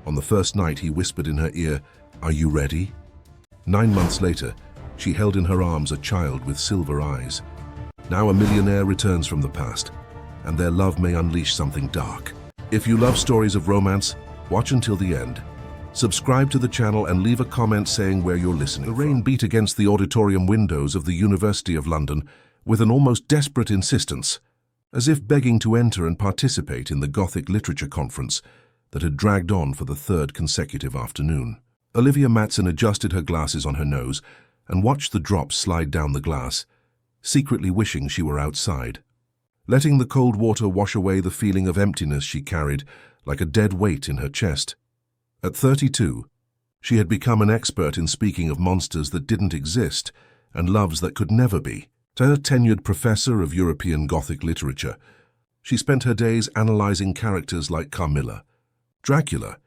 On the first night, he whispered in her ear, "Are you ready?" 9 months later, she held in her arms a child with silver eyes. Now a millionaire returns from the past, and their love may unleash something dark. If you love stories of romance, watch until the end. Subscribe to the channel and leave a comment saying where you're listening. The rain beat against the auditorium windows of the University of London with an almost desperate insistence, as if begging to enter and participate in the Gothic Literature Conference that had dragged on for the third consecutive afternoon. Olivia Matson adjusted her glasses on her nose and watched the drops slide down the glass, secretly wishing she were outside. Letting the cold water wash away the feeling of emptiness she carried like a dead weight in her chest. At 32, she had become an expert in speaking of monsters that didn't exist and loves that could never be. A tenured professor of European Gothic literature, she spent her days analyzing characters like Carmilla, Dracula,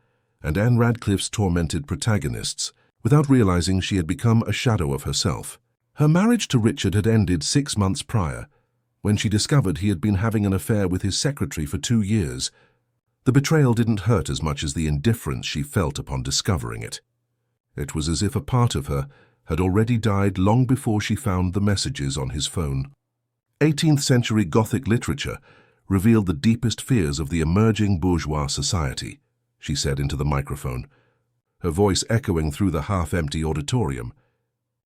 and Anne Radcliffe's tormented protagonists, without realizing she had become a shadow of herself. Her marriage to Richard had ended 6 months prior, when she discovered he had been having an affair with his secretary for 2 years. The betrayal didn't hurt as much as the indifference she felt upon discovering it. It was as if a part of her had already died long before she found the messages on his phone. 18th century Gothic literature revealed the deepest fears of the emerging bourgeois society, she said into the microphone, her voice echoing through the half-empty auditorium.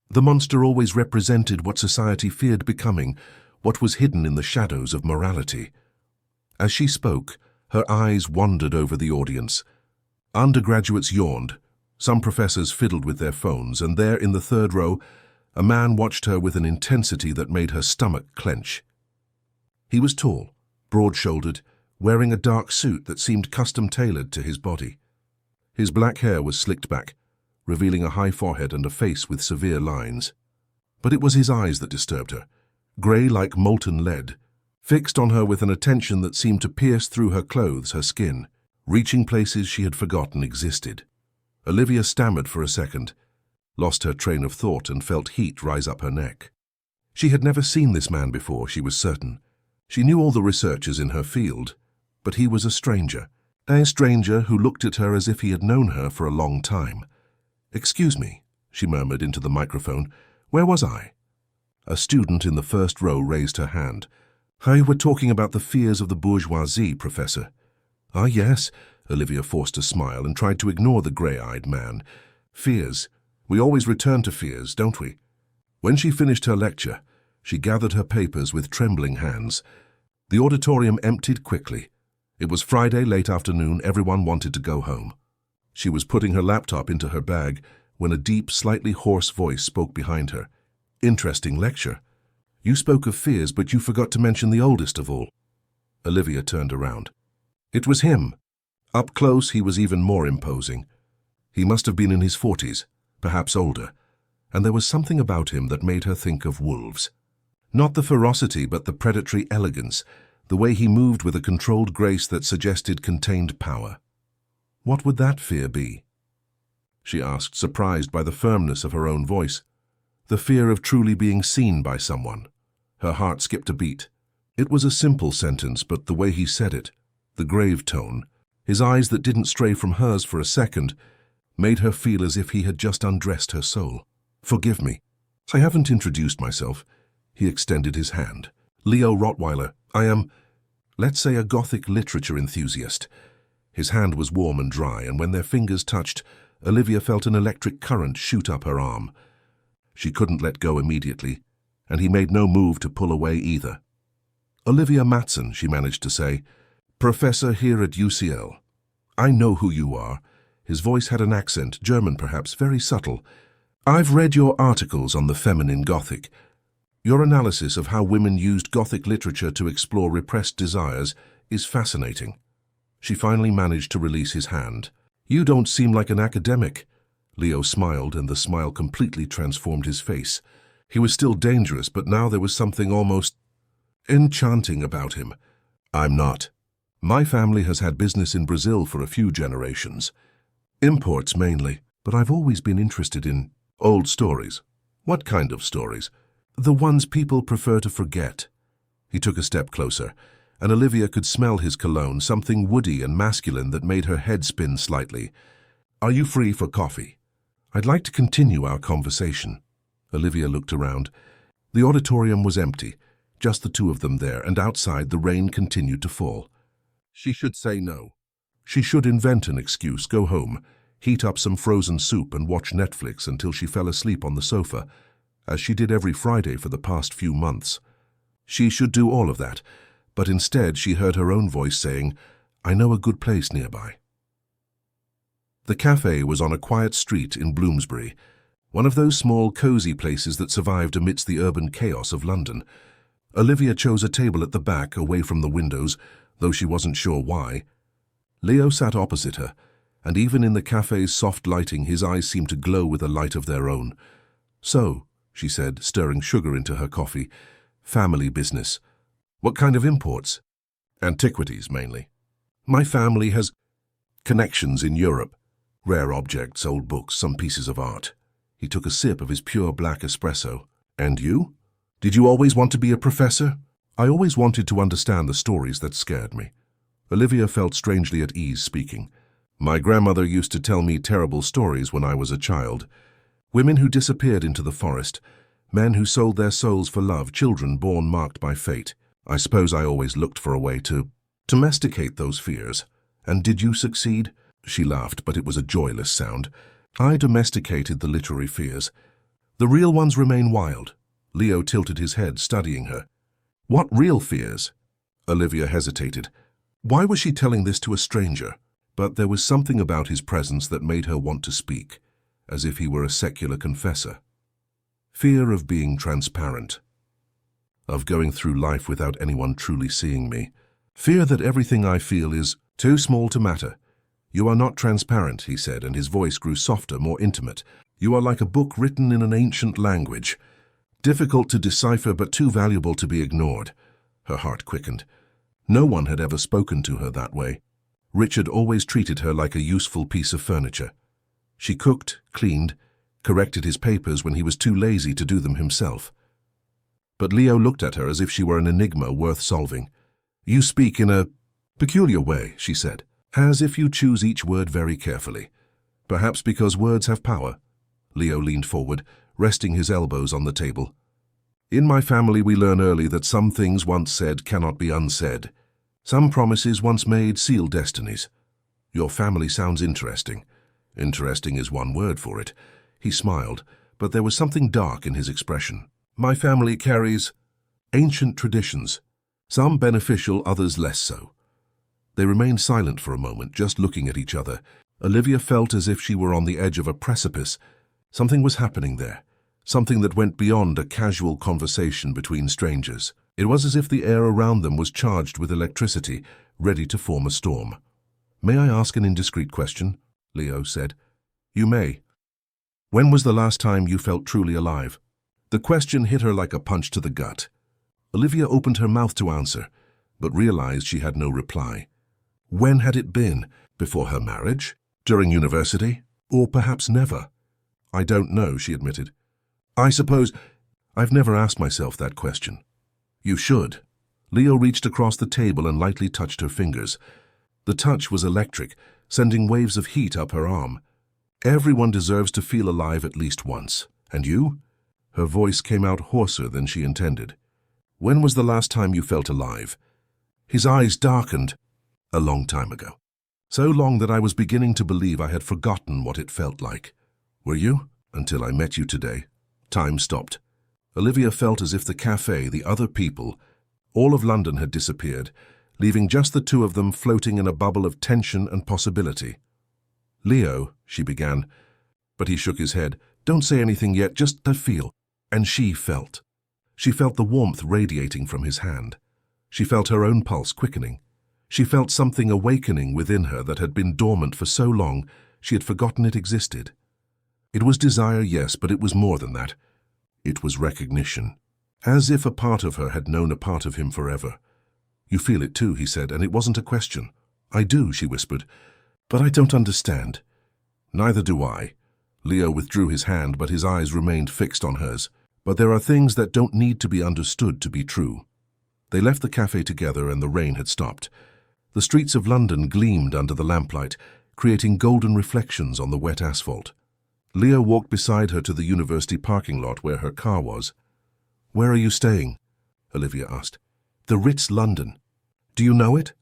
The monster always represented what society feared becoming, what was hidden in the shadows of morality. As she spoke, her eyes wandered over the audience. Undergraduates yawned. Some professors fiddled with their phones, and there in the third row, a man watched her with an intensity that made her stomach clench. He was tall, broad-shouldered, wearing a dark suit that seemed custom-tailored to his body. His black hair was slicked back, revealing a high forehead and a face with severe lines. But it was his eyes that disturbed her, grey like molten lead, fixed on her with an attention that seemed to pierce through her clothes, her skin, reaching places she had forgotten existed. Olivia stammered for a second, lost her train of thought and felt heat rise up her neck. She had never seen this man before, she was certain. She knew all the researchers in her field, but he was a stranger who looked at her as if he had known her for a long time. "Excuse me," she murmured into the microphone. "Where was I?" A student in the first row raised her hand. "I were talking about the fears of the bourgeoisie, Professor." "Ah, yes," Olivia forced a smile and tried to ignore the grey-eyed man. "Fears. We always return to fears, don't we?" When she finished her lecture, she gathered her papers with trembling hands. The auditorium emptied quickly. It was Friday late afternoon. Everyone wanted to go home. She was putting her laptop into her bag when a deep, slightly hoarse voice spoke behind her. "Interesting lecture. You spoke of fears, but you forgot to mention the oldest of all." Olivia turned around. It was him. Up close, he was even more imposing. He must have been in his 40s, perhaps older, and there was something about him that made her think of wolves. Not the ferocity, but the predatory elegance, the way he moved with a controlled grace that suggested contained power. What would that fear be? She asked, surprised by the firmness of her own voice. The fear of truly being seen by someone. Her heart skipped a beat. It was a simple sentence, but the way he said it, the grave tone, his eyes that didn't stray from hers for a second, made her feel as if he had just undressed her soul. "Forgive me. I haven't introduced myself." He extended his hand. "Leo Rottweiler. I am, let's say, a Gothic literature enthusiast." His hand was warm and dry, and when their fingers touched, Olivia felt an electric current shoot up her arm. She couldn't let go immediately, and he made no move to pull away either. "Olivia Matson," she managed to say, "professor here at UCL. I know who you are." His voice had an accent, German perhaps, very subtle. "I've read your articles on the feminine Gothic. Your analysis of how women used Gothic literature to explore repressed desires is fascinating." She finally managed to release his hand. "You don't seem like an academic." Leo smiled, and the smile completely transformed his face. He was still dangerous, but now there was something almost enchanting about him. "I'm not. My family has had business in Brazil for a few generations. Imports mainly, but I've always been interested in old stories." "What kind of stories?" "The ones people prefer to forget." He took a step closer, and Olivia could smell his cologne, something woody and masculine that made her head spin slightly. "Are you free for coffee? I'd like to continue our conversation." Olivia looked around. The auditorium was empty, just the two of them there, and outside the rain continued to fall. She should say no. She should invent an excuse, go home, heat up some frozen soup and watch Netflix until she fell asleep on the sofa, as she did every Friday for the past few months. She should do all of that, but instead she heard her own voice saying, "I know a good place nearby." The cafe was on a quiet street in Bloomsbury, one of those small, cozy places that survived amidst the urban chaos of London. Olivia chose a table at the back, away from the windows, though she wasn't sure why. Leo sat opposite her, and even in the cafe's soft lighting, his eyes seemed to glow with a light of their own. "So," she said, stirring sugar into her coffee, "family business. What kind of imports?" "Antiquities, mainly. My family has connections in Europe. Rare objects, old books, some pieces of art." He took a sip of his pure black espresso. "And you? Did you always want to be a professor?" "I always wanted to understand the stories that scared me." Olivia felt strangely at ease speaking. "My grandmother used to tell me terrible stories when I was a child. Women who disappeared into the forest, men who sold their souls for love, children born marked by fate. I suppose I always looked for a way to domesticate those fears." "And did you succeed?" She laughed, but it was a joyless sound. "I domesticated the literary fears. The real ones remain wild." Leo tilted his head, studying her. "What real fears?" Olivia hesitated. Why was she telling this to a stranger? But there was something about his presence that made her want to speak, as if he were a secular confessor. Fear of being transparent, of going through life without anyone truly seeing me. Fear that everything I feel is too small to matter. "You are not transparent," he said, and his voice grew softer, more intimate. "You are like a book written in an ancient language, difficult to decipher but too valuable to be ignored." Her heart quickened. No one had ever spoken to her that way. Richard always treated her like a useful piece of furniture. She cooked, cleaned, corrected his papers when he was too lazy to do them himself. But Leo looked at her as if she were an enigma worth solving. "You speak in a peculiar way," she said, "as if you choose each word very carefully. Perhaps because words have power." Leo leaned forward, resting his elbows on the table. "In my family we learn early that some things once said cannot be unsaid. Some promises once made seal destinies." "Your family sounds interesting." "Interesting is one word for it." He smiled, but there was something dark in his expression. "My family carries ancient traditions, some beneficial, others less so." They remained silent for a moment, just looking at each other. Olivia felt as if she were on the edge of a precipice. Something was happening there. Something that went beyond a casual conversation between strangers. It was as if the air around them was charged with electricity, ready to form a storm. "May I ask an indiscreet question?" Leo said. "You may. When was the last time you felt truly alive?" The question hit her like a punch to the gut. Olivia opened her mouth to answer, but realized she had no reply. When had it been? Before her marriage? During university? Or perhaps never? "I don't know," she admitted. "I suppose I've never asked myself that question." "You should." Leo reached across the table and lightly touched her fingers. The touch was electric, sending waves of heat up her arm. "Everyone deserves to feel alive at least once. And you?" Her voice came out hoarser than she intended. "When was the last time you felt alive?" His eyes darkened. "A long time ago. So long that I was beginning to believe I had forgotten what it felt like." "Were you?" "Until I met you today." Time stopped. Olivia felt as if the cafe, the other people, all of London had disappeared, leaving just the two of them floating in a bubble of tension and possibility. "Leo," she began, but he shook his head. "Don't say anything yet, just feel." And she felt. She felt the warmth radiating from his hand. She felt her own pulse quickening. She felt something awakening within her that had been dormant for so long she had forgotten it existed. It was desire, yes, but it was more than that. It was recognition. As if a part of her had known a part of him forever. "You feel it too," he said, and it wasn't a question. "I do," she whispered, "but I don't understand." "Neither do I." Leo withdrew his hand, but his eyes remained fixed on hers. "But there are things that don't need to be understood to be true." They left the cafe together and the rain had stopped. The streets of London gleamed under the lamplight, creating golden reflections on the wet asphalt. Leo walked beside her to the university parking lot where her car was. "Where are you staying?" Olivia asked. "The Ritz, London. Do you know it?"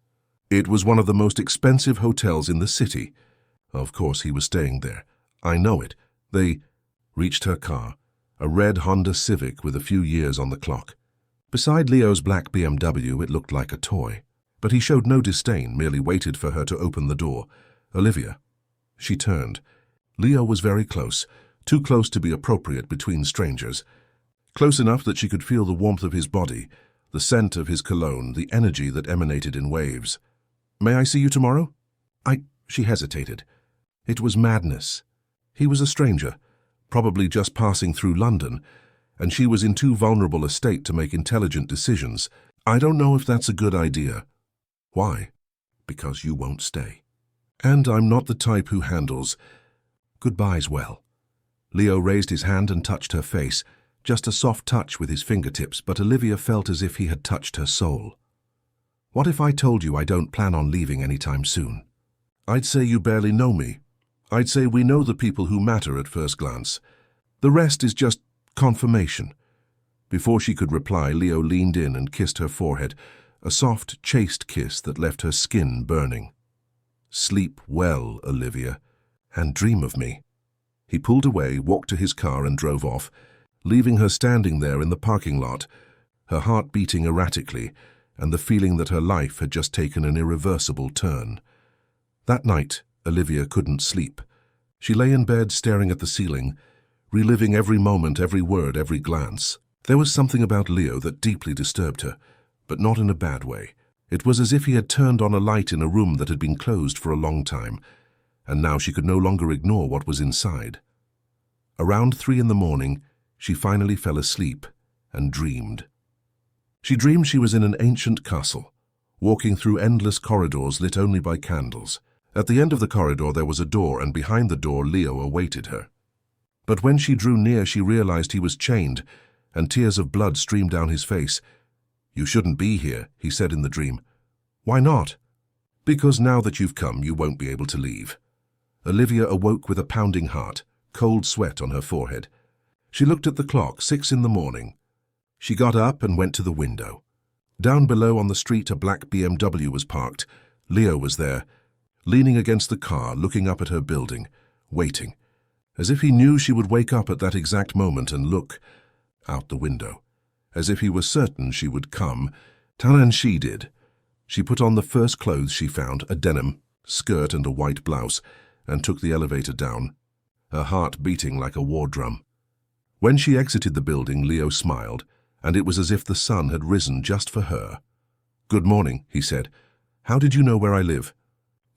It was one of the most expensive hotels in the city. Of course he was staying there. "I know it." They reached her car, a red Honda Civic with a few years on the clock. Beside Leo's black BMW, it looked like a toy. But he showed no disdain, merely waited for her to open the door. "Olivia." She turned. Leo was very close, too close to be appropriate between strangers. Close enough that she could feel the warmth of his body, the scent of his cologne, the energy that emanated in waves. "May I see you tomorrow?" She hesitated. It was madness. He was a stranger, probably just passing through London, and she was in too vulnerable a state to make intelligent decisions. "I don't know if that's a good idea." "Why?" "Because you won't stay. And I'm not the type who handles goodbyes well." Leo raised his hand and touched her face, just a soft touch with his fingertips, but Olivia felt as if he had touched her soul. "What if I told you I don't plan on leaving anytime soon?" "I'd say you barely know me. I'd say we know the people who matter at first glance. The rest is just confirmation." Before she could reply, Leo leaned in and kissed her forehead, a soft, chaste kiss that left her skin burning. "Sleep well, Olivia, and dream of me." He pulled away, walked to his car and drove off, leaving her standing there in the parking lot, her heart beating erratically, and the feeling that her life had just taken an irreversible turn. That night, Olivia couldn't sleep. She lay in bed staring at the ceiling, reliving every moment, every word, every glance. There was something about Leo that deeply disturbed her, but not in a bad way. It was as if he had turned on a light in a room that had been closed for a long time, and now she could no longer ignore what was inside. Around 3 in the morning, she finally fell asleep and dreamed. She dreamed she was in an ancient castle, walking through endless corridors lit only by candles. At the end of the corridor there was a door, and behind the door Leo awaited her. But when she drew near, she realized he was chained, and tears of blood streamed down his face. "You shouldn't be here," he said in the dream. "Why not?" "Because now that you've come, you won't be able to leave." Olivia awoke with a pounding heart, cold sweat on her forehead. She looked at the clock, 6 in the morning. She got up and went to the window. Down below on the street, a black BMW was parked. Leo was there, leaning against the car, looking up at her building, waiting, as if he knew she would wake up at that exact moment and look out the window, as if he was certain she would come. And she did. She put on the first clothes she found, a denim skirt and a white blouse, and took the elevator down, her heart beating like a war drum. When she exited the building, Leo smiled, and it was as if the sun had risen just for her. "Good morning," he said. "How did you know where I live?"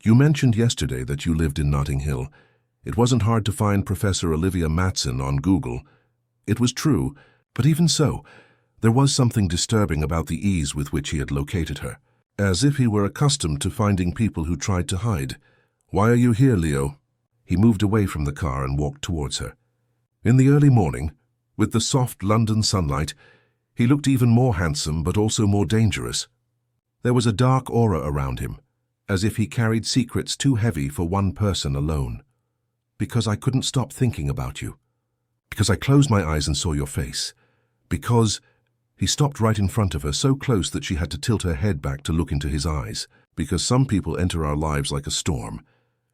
"You mentioned yesterday that you lived in Notting Hill. It wasn't hard to find Professor Olivia Matson on Google." It was true, but even so, there was something disturbing about the ease with which he had located her, as if he were accustomed to finding people who tried to hide. "Why are you here, Leo?" He moved away from the car and walked towards her. In the early morning, with the soft London sunlight, he looked even more handsome but also more dangerous. There was a dark aura around him, as if he carried secrets too heavy for one person alone. "Because I couldn't stop thinking about you. Because I closed my eyes and saw your face. Because—" He stopped right in front of her, so close that she had to tilt her head back to look into his eyes. "Because some people enter our lives like a storm,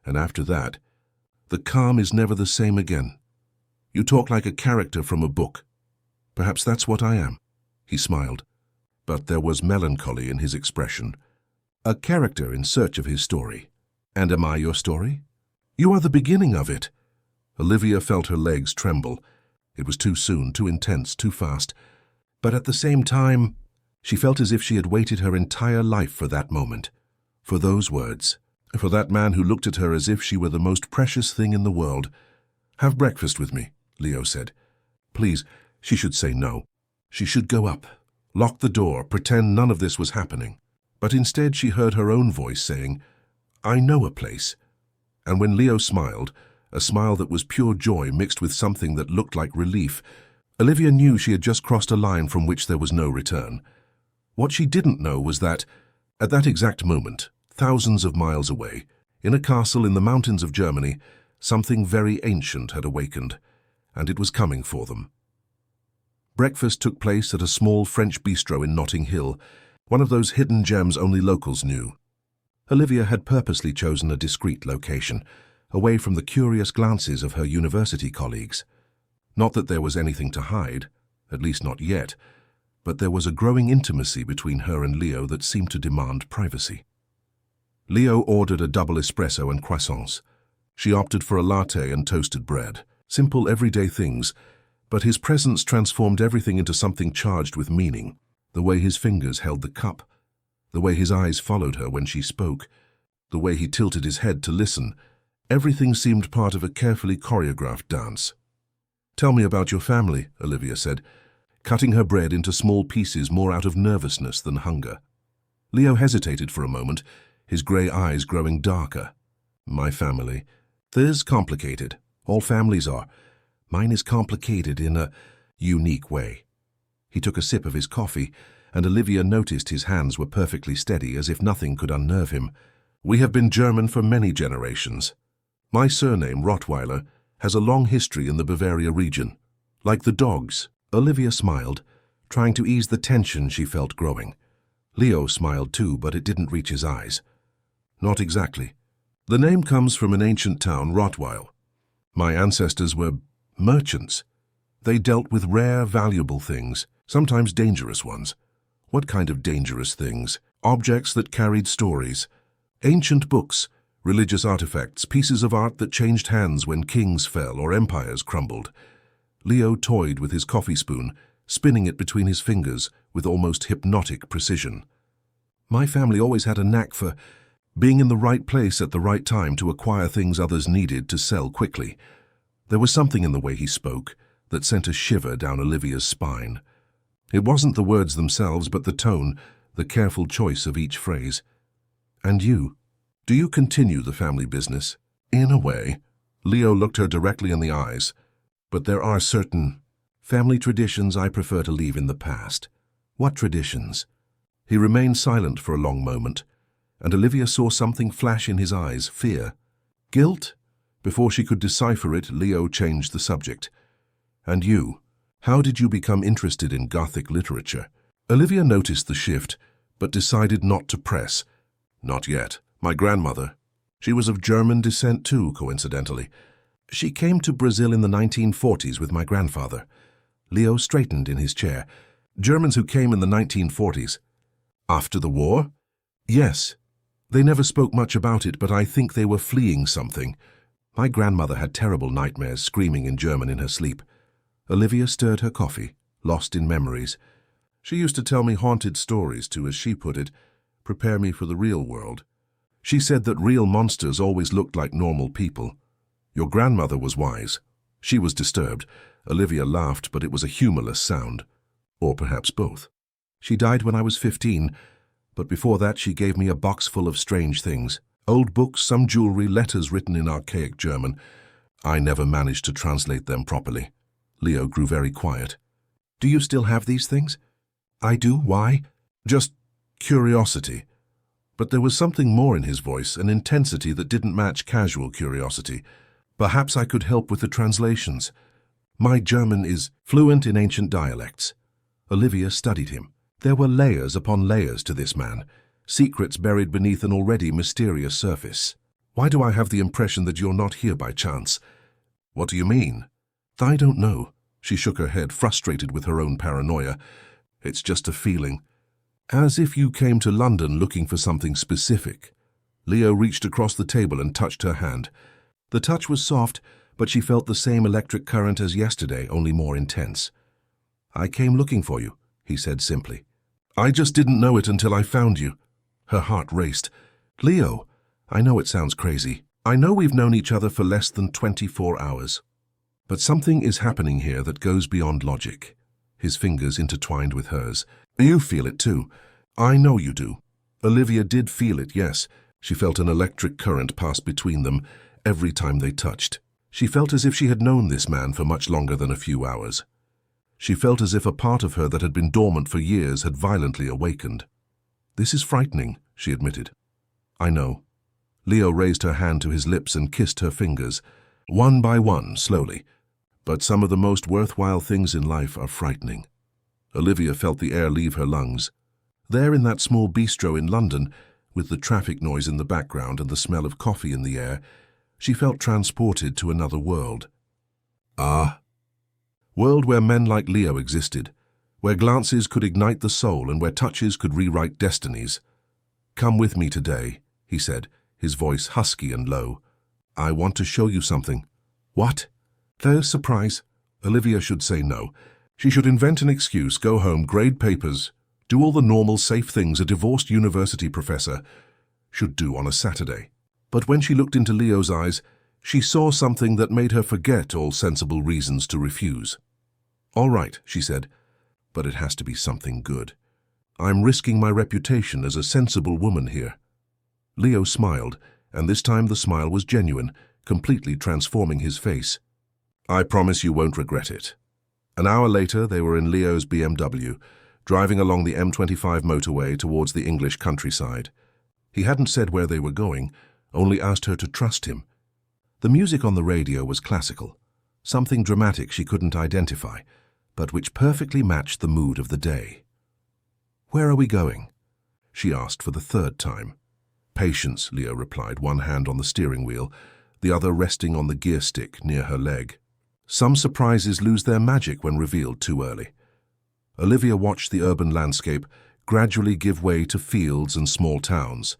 and after that, the calm is never the same again. You talk like a character from a book. Perhaps that's what I am." He smiled, but there was melancholy in his expression. "A character in search of his story. And am I your story?" "You are the beginning of it." Olivia felt her legs tremble. It was too soon, too intense, too fast. But at the same time, she felt as if she had waited her entire life for that moment, for those words, for that man who looked at her as if she were the most precious thing in the world. "Have breakfast with me," Leo said. Please, she should say no. She should go up, lock the door, pretend none of this was happening. But instead she heard her own voice saying, "I know a place." And when Leo smiled, a smile that was pure joy mixed with something that looked like relief, Olivia knew she had just crossed a line from which there was no return. What she didn't know was that, at that exact moment, thousands of miles away, in a castle in the mountains of Germany, something very ancient had awakened, and it was coming for them. Breakfast took place at a small French bistro in Notting Hill, one of those hidden gems only locals knew. Olivia had purposely chosen a discreet location, away from the curious glances of her university colleagues. Not that there was anything to hide, at least not yet, but there was a growing intimacy between her and Leo that seemed to demand privacy. Leo ordered a double espresso and croissants. She opted for a latte and toasted bread. Simple, everyday things, but his presence transformed everything into something charged with meaning. The way his fingers held the cup, the way his eyes followed her when she spoke, the way he tilted his head to listen, everything seemed part of a carefully choreographed dance. "Tell me about your family," Olivia said, cutting her bread into small pieces more out of nervousness than hunger. Leo hesitated for a moment, his grey eyes growing darker. "My family. Theirs complicated. All families are. Mine is complicated in a unique way." He took a sip of his coffee, and Olivia noticed his hands were perfectly steady, as if nothing could unnerve him. "We have been German for many generations. My surname, Rottweiler, has a long history in the Bavaria region. Like the dogs." Olivia smiled, trying to ease the tension she felt growing. Leo smiled too, but it didn't reach his eyes. "Not exactly. The name comes from an ancient town, Rottweil. My ancestors were merchants. They dealt with rare, valuable things, sometimes dangerous ones." "What kind of dangerous things?" "Objects that carried stories. Ancient books, religious artifacts, pieces of art that changed hands when kings fell or empires crumbled." Leo toyed with his coffee spoon, spinning it between his fingers with almost hypnotic precision. "My family always had a knack for being in the right place at the right time to acquire things others needed to sell quickly." There was something in the way he spoke that sent a shiver down Olivia's spine. It wasn't the words themselves, but the tone, the careful choice of each phrase. "And you? Do you continue the family business?" "In a way." Leo looked her directly in the eyes. "But there are certain family traditions I prefer to leave in the past." "What traditions?" He remained silent for a long moment, and Olivia saw something flash in his eyes, fear. "Guilt?" Before she could decipher it, Leo changed the subject. "And you? How did you become interested in Gothic literature?" Olivia noticed the shift, but decided not to press. "Not yet. My grandmother. She was of German descent too, coincidentally. She came to Brazil in the 1940s with my grandfather." Leo straightened in his chair. "Germans who came in the 1940s. After the war?" "Yes. They never spoke much about it, but I think they were fleeing something. My grandmother had terrible nightmares, screaming in German in her sleep." Olivia stirred her coffee, lost in memories. "She used to tell me haunted stories to, as she put it, prepare me for the real world. She said that real monsters always looked like normal people. Your grandmother was wise." She was disturbed. Olivia laughed, but it was a humorless sound. "Or perhaps both. She died when I was 15, but before that she gave me a box full of strange things. Old books, some jewelry, letters written in archaic German. I never managed to translate them properly." Leo grew very quiet. "Do you still have these things?" "I do. Why?" "Just curiosity." But there was something more in his voice, an intensity that didn't match casual curiosity. "Perhaps I could help with the translations. My German is fluent in ancient dialects." Olivia studied him. There were layers upon layers to this man, secrets buried beneath an already mysterious surface. "Why do I have the impression that you're not here by chance?" "What do you mean?" "I don't know." She shook her head, frustrated with her own paranoia. "It's just a feeling. As if you came to London looking for something specific." Leo reached across the table and touched her hand. The touch was soft, but she felt the same electric current as yesterday, only more intense. "I came looking for you," he said simply. "I just didn't know it until I found you." Her heart raced. "Leo, I know it sounds crazy. I know we've known each other for less than 24 hours. But something is happening here that goes beyond logic." His fingers intertwined with hers. "You feel it too. I know you do." Olivia did feel it, yes. She felt an electric current pass between them every time they touched. She felt as if she had known this man for much longer than a few hours. She felt as if a part of her that had been dormant for years had violently awakened. "This is frightening," she admitted. "I know." Leo raised her hand to his lips and kissed her fingers, one by one, slowly. "But some of the most worthwhile things in life are frightening." Olivia felt the air leave her lungs. There in that small bistro in London, with the traffic noise in the background and the smell of coffee in the air, she felt transported to another world. World where men like Leo existed, where glances could ignite the soul and where touches could rewrite destinies. "Come with me today," he said, his voice husky and low. "I want to show you something." "What?" "There's surprise." Olivia should say no. She should invent an excuse, go home, grade papers, do all the normal, safe things a divorced university professor should do on a Saturday. But when she looked into Leo's eyes, she saw something that made her forget all sensible reasons to refuse. "All right," she said, "but it has to be something good. I'm risking my reputation as a sensible woman here." Leo smiled, and this time the smile was genuine, completely transforming his face. "I promise you won't regret it." An hour later, they were in Leo's BMW, driving along the M25 motorway towards the English countryside. He hadn't said where they were going, only asked her to trust him. The music on the radio was classical, something dramatic she couldn't identify, but which perfectly matched the mood of the day. "Where are we going?" she asked for the third time. "Patience," Leo replied, one hand on the steering wheel, the other resting on the gear stick near her leg. Some surprises lose their magic when revealed too early. Olivia watched the urban landscape gradually give way to fields and small towns.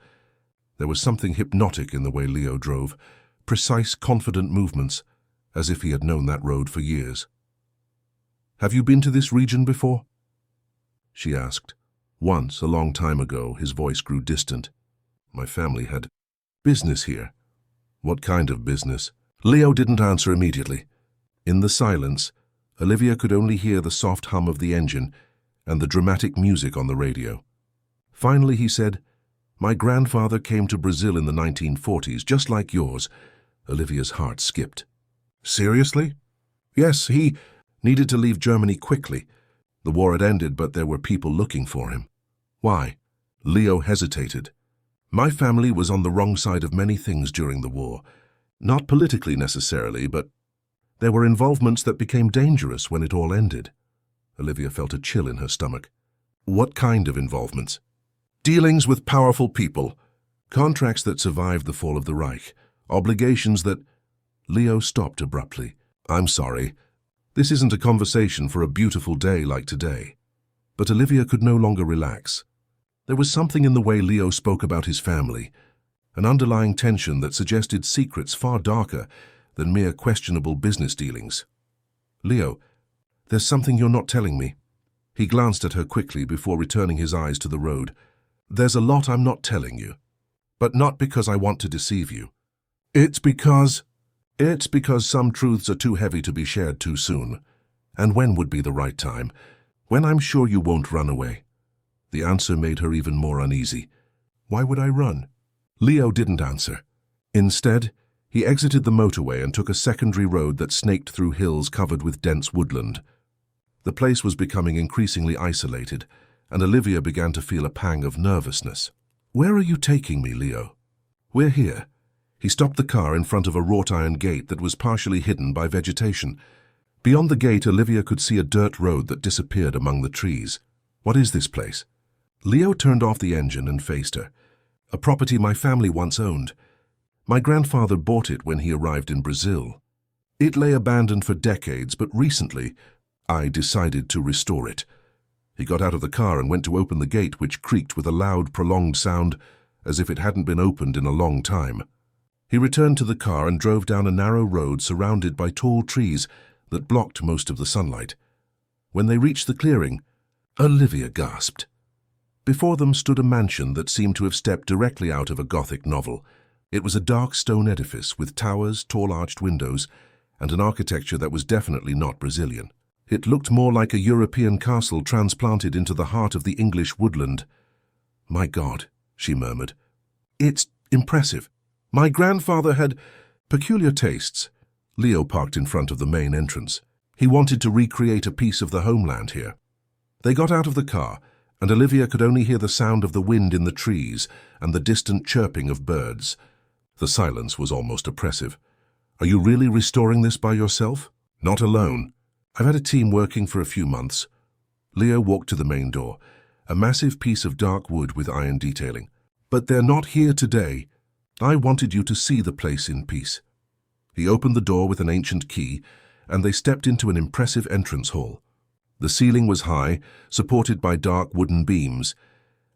There was something hypnotic in the way Leo drove, precise, confident movements, as if he had known that road for years. "Have you been to this region before?" she asked. Once, a long time ago, his voice grew distant. "My family had business here." "What kind of business?" Leo didn't answer immediately. In the silence, Olivia could only hear the soft hum of the engine and the dramatic music on the radio. Finally he said, "My grandfather came to Brazil in the 1940s, just like yours." Olivia's heart skipped. "Seriously?" "Yes, he needed to leave Germany quickly. The war had ended, but there were people looking for him." "Why?" Leo hesitated. "My family was on the wrong side of many things during the war. Not politically necessarily, but there were involvements that became dangerous when it all ended." Olivia felt a chill in her stomach. "What kind of involvements?" "Dealings with powerful people, contracts that survived the fall of the Reich, obligations that—" Leo stopped abruptly. "I'm sorry. This isn't a conversation for a beautiful day like today." But Olivia could no longer relax. There was something in the way Leo spoke about his family, an underlying tension that suggested secrets far darker than mere questionable business dealings. "Leo, there's something you're not telling me." He glanced at her quickly before returning his eyes to the road. "There's a lot I'm not telling you, but not because I want to deceive you. It's because some truths are too heavy to be shared too soon. And when would be the right time? When I'm sure you won't run away." The answer made her even more uneasy. "Why would I run?" Leo didn't answer. Instead, he exited the motorway and took a secondary road that snaked through hills covered with dense woodland. The place was becoming increasingly isolated, and Olivia began to feel a pang of nervousness. "Where are you taking me, Leo?" "We're here." He stopped the car in front of a wrought-iron gate that was partially hidden by vegetation. Beyond the gate, Olivia could see a dirt road that disappeared among the trees. "What is this place?" Leo turned off the engine and faced her. "A property my family once owned. My grandfather bought it when he arrived in Brazil. It lay abandoned for decades, but recently I decided to restore it." He got out of the car and went to open the gate, which creaked with a loud, prolonged sound, as if it hadn't been opened in a long time. He returned to the car and drove down a narrow road surrounded by tall trees that blocked most of the sunlight. When they reached the clearing, Olivia gasped. Before them stood a mansion that seemed to have stepped directly out of a Gothic novel. It was a dark stone edifice with towers, tall arched windows, and an architecture that was definitely not Brazilian. It looked more like a European castle transplanted into the heart of the English woodland. "My God," she murmured. "It's impressive. My grandfather had peculiar tastes." Leo parked in front of the main entrance. He wanted to recreate a piece of the homeland here. They got out of the car, and Olivia could only hear the sound of the wind in the trees and the distant chirping of birds. The silence was almost oppressive. "Are you really restoring this by yourself?" "Not alone. I've had a team working for a few months." Leo walked to the main door, a massive piece of dark wood with iron detailing. "But they're not here today. I wanted you to see the place in peace." He opened the door with an ancient key, and they stepped into an impressive entrance hall. The ceiling was high, supported by dark wooden beams,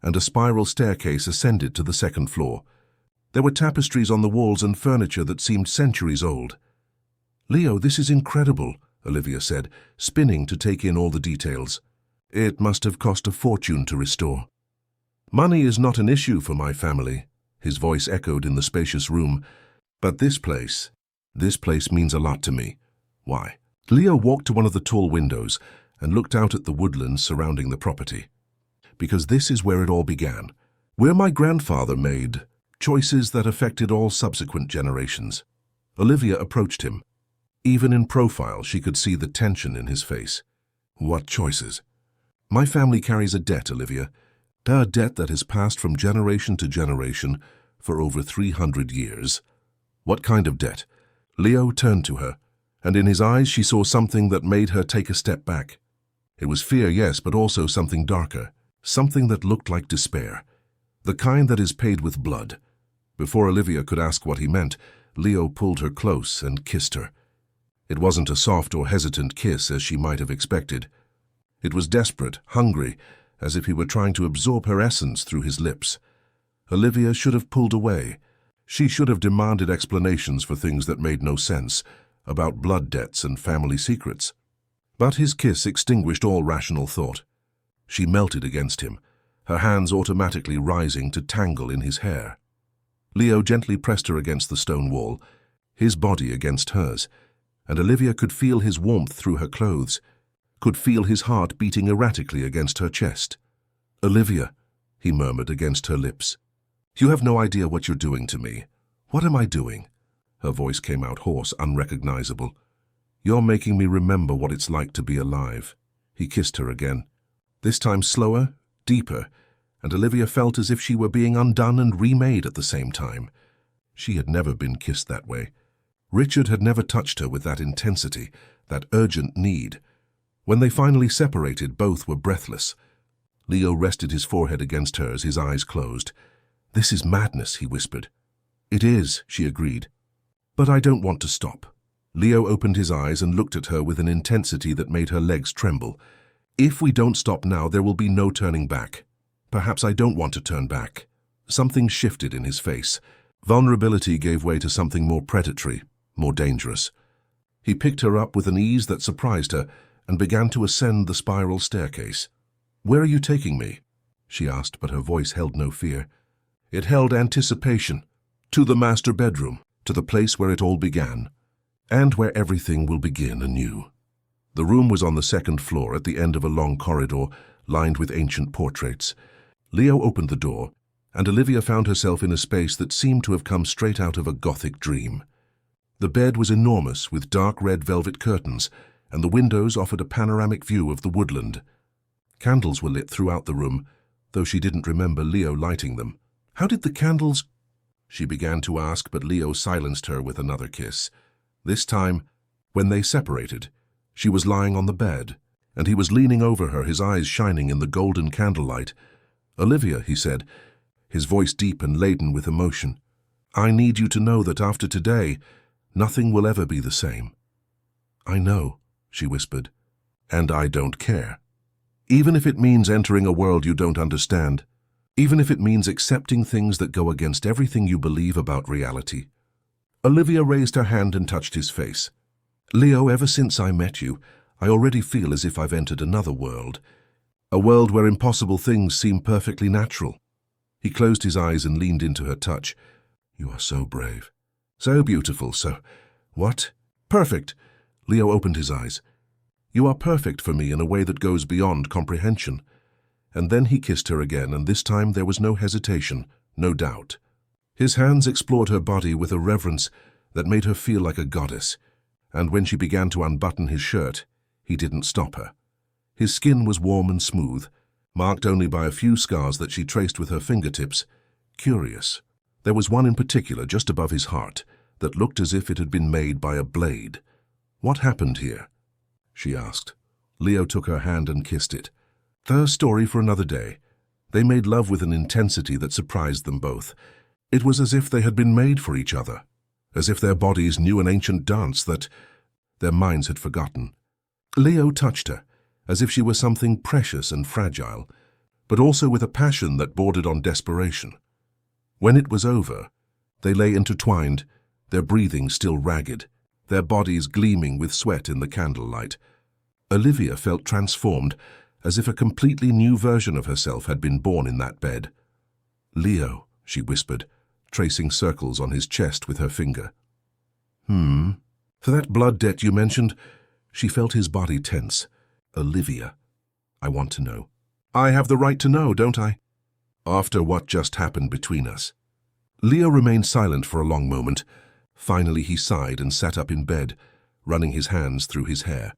and a spiral staircase ascended to the second floor. There were tapestries on the walls and furniture that seemed centuries old. "Leo, this is incredible," Olivia said, spinning to take in all the details. "It must have cost a fortune to restore." "Money is not an issue for my family," his voice echoed in the spacious room. "But this place means a lot to me." "Why?" Leo walked to one of the tall windows and looked out at the woodlands surrounding the property. "Because this is where it all began, where my grandfather made choices that affected all subsequent generations." Olivia approached him. Even in profile, she could see the tension in his face. "What choices?" "My family carries a debt, Olivia. A debt that has passed from generation to generation for over 300 years. "What kind of debt?" Leo turned to her, and in his eyes she saw something that made her take a step back. It was fear, yes, but also something darker, something that looked like despair, the kind that is paid with blood. Before Olivia could ask what he meant, Leo pulled her close and kissed her. It wasn't a soft or hesitant kiss as she might have expected. It was desperate, hungry, as if he were trying to absorb her essence through his lips. Olivia should have pulled away. She should have demanded explanations for things that made no sense, about blood debts and family secrets. But his kiss extinguished all rational thought. She melted against him, her hands automatically rising to tangle in his hair. Leo gently pressed her against the stone wall, his body against hers, and Olivia could feel his warmth through her clothes, could feel his heart beating erratically against her chest. "Olivia," he murmured against her lips. "You have no idea what you're doing to me." "What am I doing?" Her voice came out hoarse, unrecognizable. "You're making me remember what it's like to be alive." He kissed her again, this time slower, deeper, and Olivia felt as if she were being undone and remade at the same time. She had never been kissed that way. Richard had never touched her with that intensity, that urgent need. When they finally separated, both were breathless. Leo rested his forehead against hers, his eyes closed. "This is madness," he whispered. "It is," she agreed. "But I don't want to stop." Leo opened his eyes and looked at her with an intensity that made her legs tremble. "If we don't stop now, there will be no turning back. Perhaps I don't want to turn back." Something shifted in his face. Vulnerability gave way to something more predatory, more dangerous. He picked her up with an ease that surprised her and began to ascend the spiral staircase. "Where are you taking me?" she asked, but her voice held no fear. It held anticipation. "To the master bedroom, to the place where it all began, and where everything will begin anew." The room was on the second floor at the end of a long corridor lined with ancient portraits. Leo opened the door, and Olivia found herself in a space that seemed to have come straight out of a Gothic dream. The bed was enormous, with dark red velvet curtains, and the windows offered a panoramic view of the woodland. Candles were lit throughout the room, though she didn't remember Leo lighting them. "How did the candles—" she began to ask, but Leo silenced her with another kiss. This time, when they separated, she was lying on the bed, and he was leaning over her, his eyes shining in the golden candlelight. "Olivia," he said, his voice deep and laden with emotion, "I need you to know that after today, nothing will ever be the same." "I know," she whispered, "and I don't care. Even if it means entering a world you don't understand, even if it means accepting things that go against everything you believe about reality." Olivia raised her hand and touched his face. "Leo, ever since I met you, I already feel as if I've entered another world. A world where impossible things seem perfectly natural." He closed his eyes and leaned into her touch. "You are so brave, so beautiful, so—" "What?" "Perfect." Leo opened his eyes. "You are perfect for me in a way that goes beyond comprehension." And then he kissed her again, and this time there was no hesitation, no doubt. His hands explored her body with a reverence that made her feel like a goddess, and when she began to unbutton his shirt, He didn't stop her. His skin was warm and smooth, marked only by a few scars that she traced with her fingertips. Curious. There was one in particular just above his heart that looked as if it had been made by a blade. "What happened here?" she asked. Leo took her hand and kissed it. "The story for another day." They made love with an intensity that surprised them both. It was as if they had been made for each other, as if their bodies knew an ancient dance that their minds had forgotten. Leo touched her, as if she were something precious and fragile, but also with a passion that bordered on desperation. When it was over, they lay intertwined, their breathing still ragged, their bodies gleaming with sweat in the candlelight. Olivia felt transformed, as if a completely new version of herself had been born in that bed. "Leo," she whispered, tracing circles on his chest with her finger. For that blood debt you mentioned." She felt his body tense. "Olivia, I want to know." "I have the right to know, don't I?" "After what just happened between us." Leo remained silent for a long moment. Finally he sighed and sat up in bed, running his hands through his hair.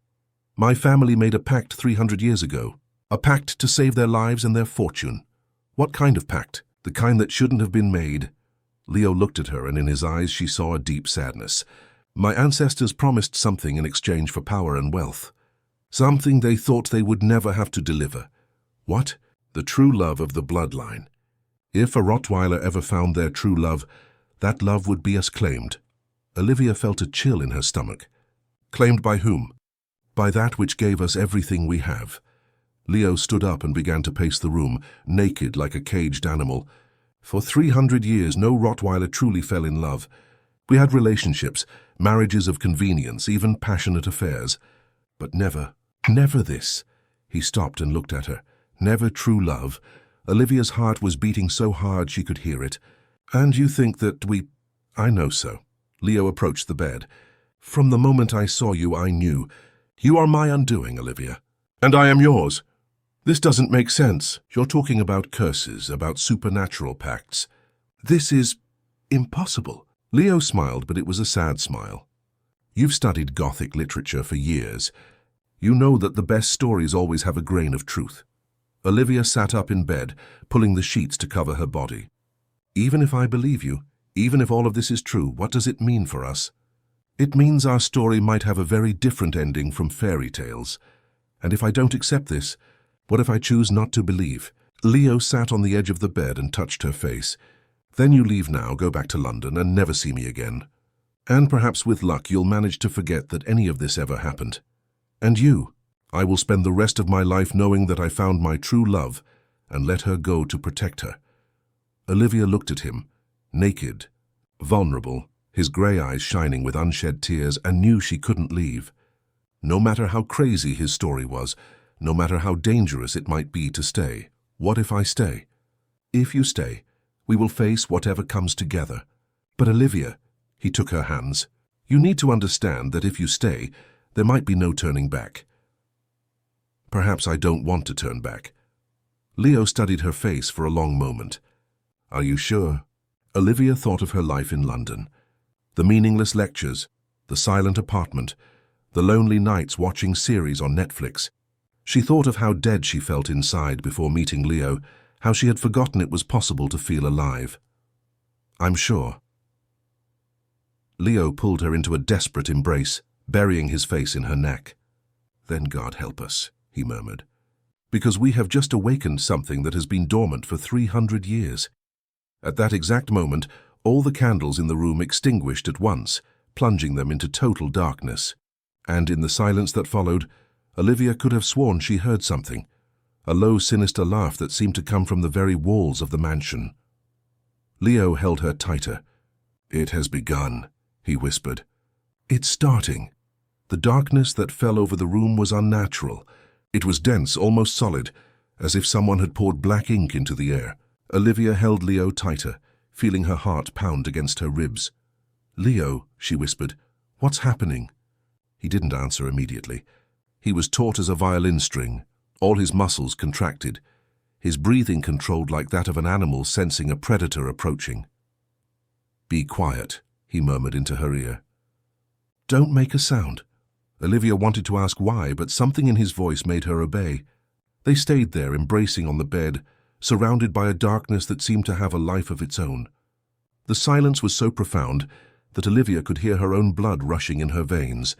"My family made a pact 300 years ago. A pact to save their lives and their fortune." "What kind of pact?" "The kind that shouldn't have been made." Leo looked at her, and in his eyes she saw a deep sadness. "My ancestors promised something in exchange for power and wealth. Something they thought they would never have to deliver." "What?" "The true love of the bloodline. If a Rottweiler ever found their true love, that love would be us claimed." Olivia felt a chill in her stomach. "Claimed by whom?" "By that which gave us everything we have." Leo stood up and began to pace the room, naked like a caged animal. "For 300 years, no Rottweiler truly fell in love. We had relationships, marriages of convenience, even passionate affairs. But never this." He stopped and looked at her. "Never true love." Olivia's heart was beating so hard she could hear it. "And you think that we—" "I know so." Leo approached the bed. "From the moment I saw you, I knew. You are my undoing, Olivia. And I am yours." "This doesn't make sense." "You're talking about curses, about supernatural pacts. This is impossible." Leo smiled, but it was a sad smile. "You've studied Gothic literature for years. You know that the best stories always have a grain of truth." Olivia sat up in bed, pulling the sheets to cover her body. "Even if I believe you, even if all of this is true, what does it mean for us?" "It means our story might have a very different ending from fairy tales. And if I don't accept this, what if I choose not to believe?" Leo sat on the edge of the bed and touched her face. "Then you leave now, go back to London, and never see me again. And perhaps with luck you'll manage to forget that any of this ever happened. And you, I will spend the rest of my life knowing that I found my true love and let her go to protect her." Olivia looked at him, naked, vulnerable, his grey eyes shining with unshed tears, and knew she couldn't leave. No matter how crazy his story was, no matter how dangerous it might be to stay. "What if I stay?" "If you stay, we will face whatever comes together." "But Olivia," he took her hands, "you need to understand that if you stay, there might be no turning back." "Perhaps I don't want to turn back." Leo studied her face for a long moment. "Are you sure?" Olivia thought of her life in London. The meaningless lectures, the silent apartment, the lonely nights watching series on Netflix. She thought of how dead she felt inside before meeting Leo, how she had forgotten it was possible to feel alive. "I'm sure." Leo pulled her into a desperate embrace, burying his face in her neck. "Then God help us," he murmured, "because we have just awakened something that has been dormant for 300 years. At that exact moment, all the candles in the room extinguished at once, plunging them into total darkness. And in the silence that followed, Olivia could have sworn she heard something, a low, sinister laugh that seemed to come from the very walls of the mansion. Leo held her tighter. "It has begun," he whispered. "It's starting." The darkness that fell over the room was unnatural. It was dense, almost solid, as if someone had poured black ink into the air. Olivia held Leo tighter, feeling her heart pound against her ribs. "Leo," she whispered, "what's happening?" He didn't answer immediately. He was taut as a violin string, all his muscles contracted, his breathing controlled like that of an animal sensing a predator approaching. "Be quiet," he murmured into her ear. "Don't make a sound." Olivia wanted to ask why, but something in his voice made her obey. They stayed there, embracing on the bed, surrounded by a darkness that seemed to have a life of its own. The silence was so profound that Olivia could hear her own blood rushing in her veins.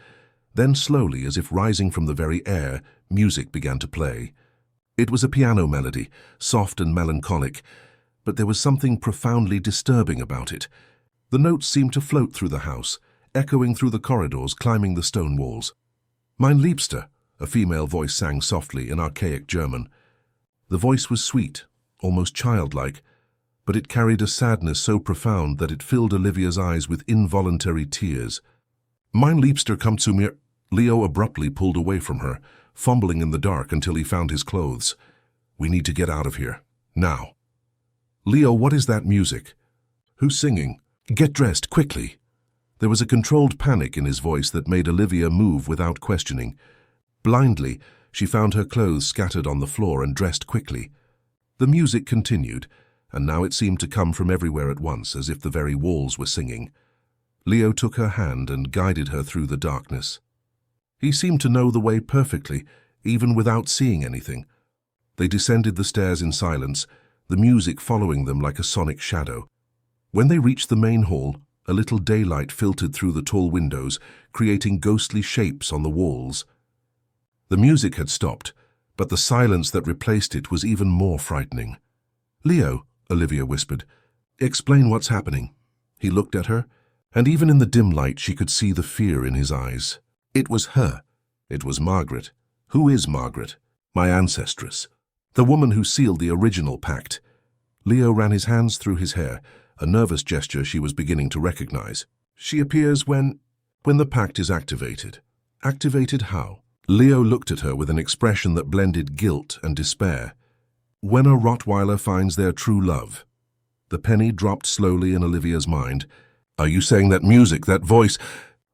Then slowly, as if rising from the very air, music began to play. It was a piano melody, soft and melancholic, but there was something profoundly disturbing about it. The notes seemed to float through the house, echoing through the corridors, climbing the stone walls. Mein Liebster, a female voice sang softly in archaic German. The voice was sweet, almost childlike, but it carried a sadness so profound that it filled Olivia's eyes with involuntary tears. Mein Liebster, komm zu mir. Leo abruptly pulled away from her, fumbling in the dark until he found his clothes. We need to get out of here. Now. Leo, what is that music? Who's singing? Get dressed, quickly. There was a controlled panic in his voice that made Olivia move without questioning. Blindly, she found her clothes scattered on the floor and dressed quickly. The music continued, and now it seemed to come from everywhere at once, as if the very walls were singing. Leo took her hand and guided her through the darkness. He seemed to know the way perfectly, even without seeing anything. They descended the stairs in silence, the music following them like a sonic shadow. When they reached the main hall, a little daylight filtered through the tall windows, creating ghostly shapes on the walls. The music had stopped, but the silence that replaced it was even more frightening. Leo, Olivia whispered, explain what's happening. He looked at her, and even in the dim light she could see the fear in his eyes. It was her. It was Margaret. Who is Margaret? My ancestress. The woman who sealed the original pact. Leo ran his hands through his hair, a nervous gesture she was beginning to recognize. She appears when the pact is activated. Activated how? Leo looked at her with an expression that blended guilt and despair. When a Rottweiler finds their true love. The penny dropped slowly in Olivia's mind. Are you saying that music, that voice,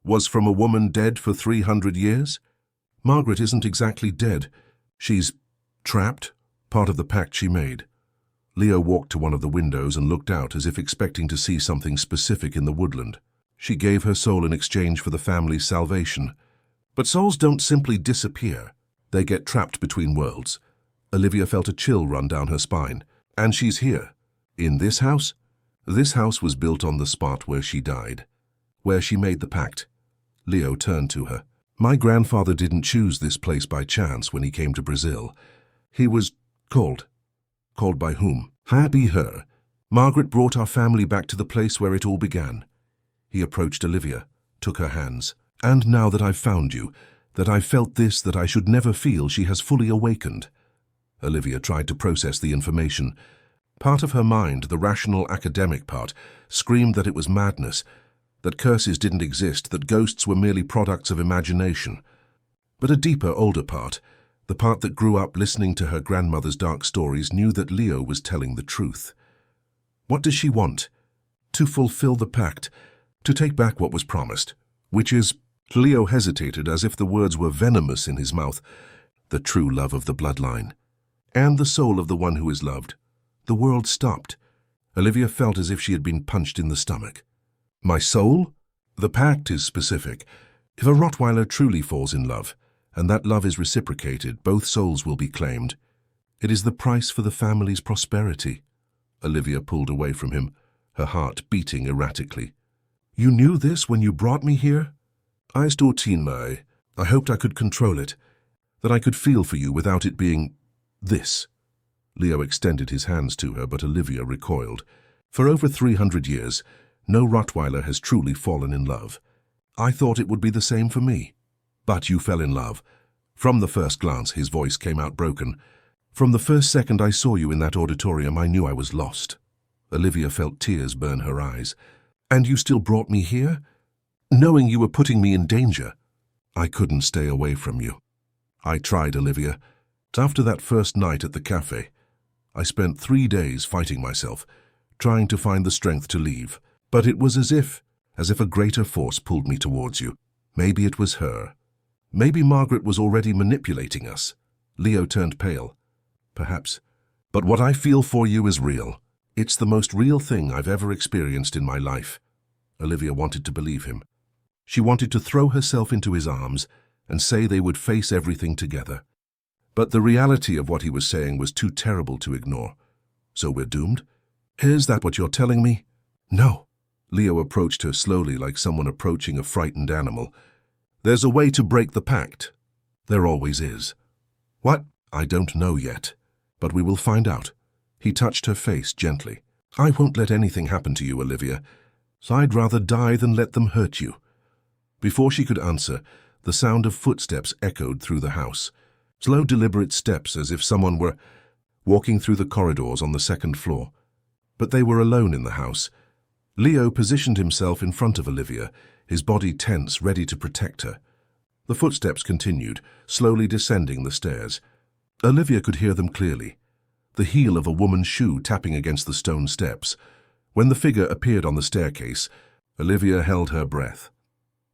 was from a woman dead for 300 years? Margaret isn't exactly dead. She's trapped, part of the pact she made. Leo walked to one of the windows and looked out as if expecting to see something specific in the woodland. She gave her soul in exchange for the family's salvation. But souls don't simply disappear. They get trapped between worlds. Olivia felt a chill run down her spine. And she's here. In this house? This house was built on the spot where she died, where she made the pact. Leo turned to her. My grandfather didn't choose this place by chance when he came to Brazil. He was called. Called by whom? Happy her. Margaret brought our family back to the place where it all began. He approached Olivia, took her hands. And now that I've found you, that I've felt this that I should never feel, she has fully awakened. Olivia tried to process the information. Part of her mind, the rational academic part, screamed that it was madness, that curses didn't exist, that ghosts were merely products of imagination. But a deeper, older part, the part that grew up listening to her grandmother's dark stories, knew that Leo was telling the truth. What does she want? To fulfill the pact, to take back what was promised, which is... Leo hesitated as if the words were venomous in his mouth. The true love of the bloodline, and the soul of the one who is loved. The world stopped. Olivia felt as if she had been punched in the stomach. My soul? The pact is specific. If a Rottweiler truly falls in love, and that love is reciprocated, both souls will be claimed. It is the price for the family's prosperity. Olivia pulled away from him, her heart beating erratically. You knew this when you brought me here? I hoped I could control it, that I could feel for you without it being this. Leo extended his hands to her, but Olivia recoiled. For over 300 years, no Rottweiler has truly fallen in love. I thought it would be the same for me. But you fell in love. From the first glance, his voice came out broken. From the first second I saw you in that auditorium, I knew I was lost. Olivia felt tears burn her eyes. And you still brought me here? Knowing you were putting me in danger. I couldn't stay away from you. I tried, Olivia. After that first night at the cafe, I spent 3 days fighting myself, trying to find the strength to leave. But it was as if a greater force pulled me towards you. Maybe it was her. Maybe Margaret was already manipulating us. Leo turned pale. Perhaps. But what I feel for you is real. It's the most real thing I've ever experienced in my life. Olivia wanted to believe him. She wanted to throw herself into his arms, and say they would face everything together. But the reality of what he was saying was too terrible to ignore. So we're doomed? Is that what you're telling me? No. Leo approached her slowly like someone approaching a frightened animal. There's a way to break the pact. There always is. What? I don't know yet. But we will find out. He touched her face gently. I won't let anything happen to you, Olivia. So I'd rather die than let them hurt you. Before she could answer, the sound of footsteps echoed through the house. Slow, deliberate steps as if someone were walking through the corridors on the second floor. But they were alone in the house. Leo positioned himself in front of Olivia, his body tense, ready to protect her. The footsteps continued, slowly descending the stairs. Olivia could hear them clearly, the heel of a woman's shoe tapping against the stone steps. When the figure appeared on the staircase, Olivia held her breath.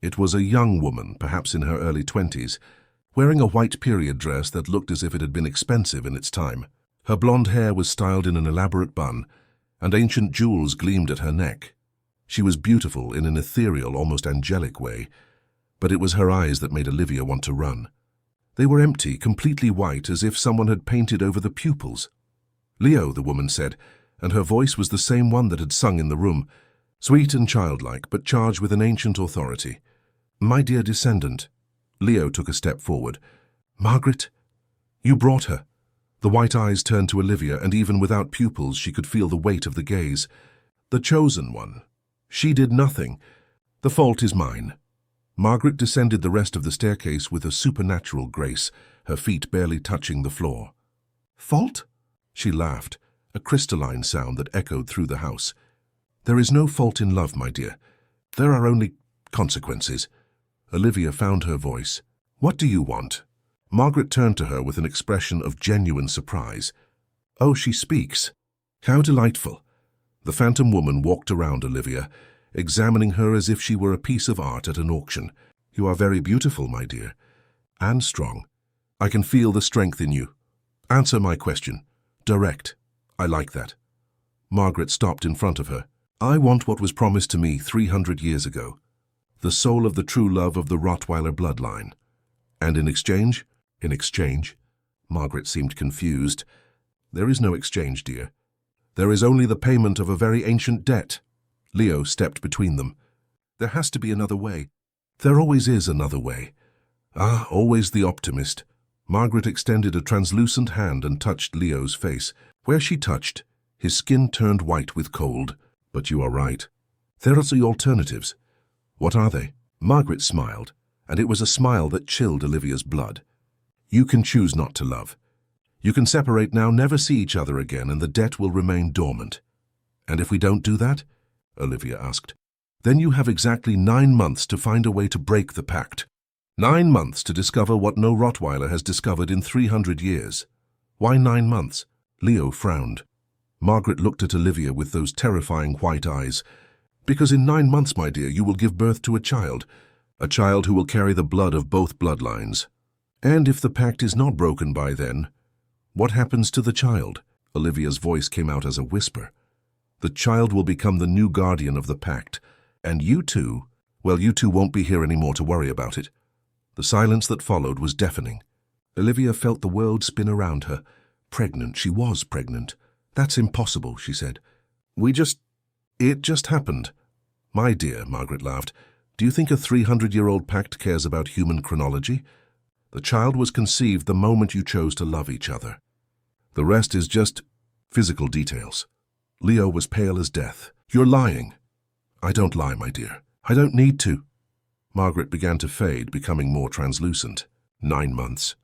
It was a young woman, perhaps in her early 20s, wearing a white period dress that looked as if it had been expensive in its time. Her blonde hair was styled in an elaborate bun, and ancient jewels gleamed at her neck. She was beautiful in an ethereal, almost angelic way, but it was her eyes that made Olivia want to run. They were empty, completely white, as if someone had painted over the pupils. Leo, the woman said, and her voice was the same one that had sung in the room, sweet and childlike, but charged with an ancient authority. My dear descendant. Leo took a step forward. Margaret, you brought her. The white eyes turned to Olivia, and even without pupils she could feel the weight of the gaze. The chosen one. She did nothing. The fault is mine. Margaret descended the rest of the staircase with a supernatural grace, her feet barely touching the floor. Fault? She laughed, a crystalline sound that echoed through the house. There is no fault in love, my dear. There are only consequences. Olivia found her voice. What do you want? Margaret turned to her with an expression of genuine surprise. Oh, she speaks. How delightful. The phantom woman walked around Olivia, examining her as if she were a piece of art at an auction. You are very beautiful, my dear. And strong. I can feel the strength in you. Answer my question. Direct. I like that. Margaret stopped in front of her. I want what was promised to me 300 years ago. The soul of the true love of the Rottweiler bloodline. And in exchange? In exchange? Margaret seemed confused. There is no exchange, dear. There is only the payment of a very ancient debt. Leo stepped between them. There has to be another way. There always is another way. Ah, always the optimist. Margaret extended a translucent hand and touched Leo's face. Where she touched, his skin turned white with cold. But you are right. There are the alternatives. What are they? Margaret smiled, and it was a smile that chilled Olivia's blood. You can choose not to love. You can separate now, never see each other again, and the debt will remain dormant. And if we don't do that? Olivia asked. Then you have exactly 9 months to find a way to break the pact. 9 months to discover what no Rottweiler has discovered in 300 years. Why 9 months? Leo frowned. Margaret looked at Olivia with those terrifying white eyes. Because in 9 months, my dear, you will give birth to a child who will carry the blood of both bloodlines. And if the pact is not broken by then, what happens to the child? Olivia's voice came out as a whisper. The child will become the new guardian of the pact, and you two, well, you two won't be here anymore to worry about it. The silence that followed was deafening. Olivia felt the world spin around her. Pregnant, she was pregnant. That's impossible, she said. It just happened. My dear, Margaret laughed, do you think a 300-year-old pact cares about human chronology? The child was conceived the moment you chose to love each other. The rest is just physical details. Leo was pale as death. You're lying. I don't lie, my dear. I don't need to. Margaret began to fade, becoming more translucent. 9 months.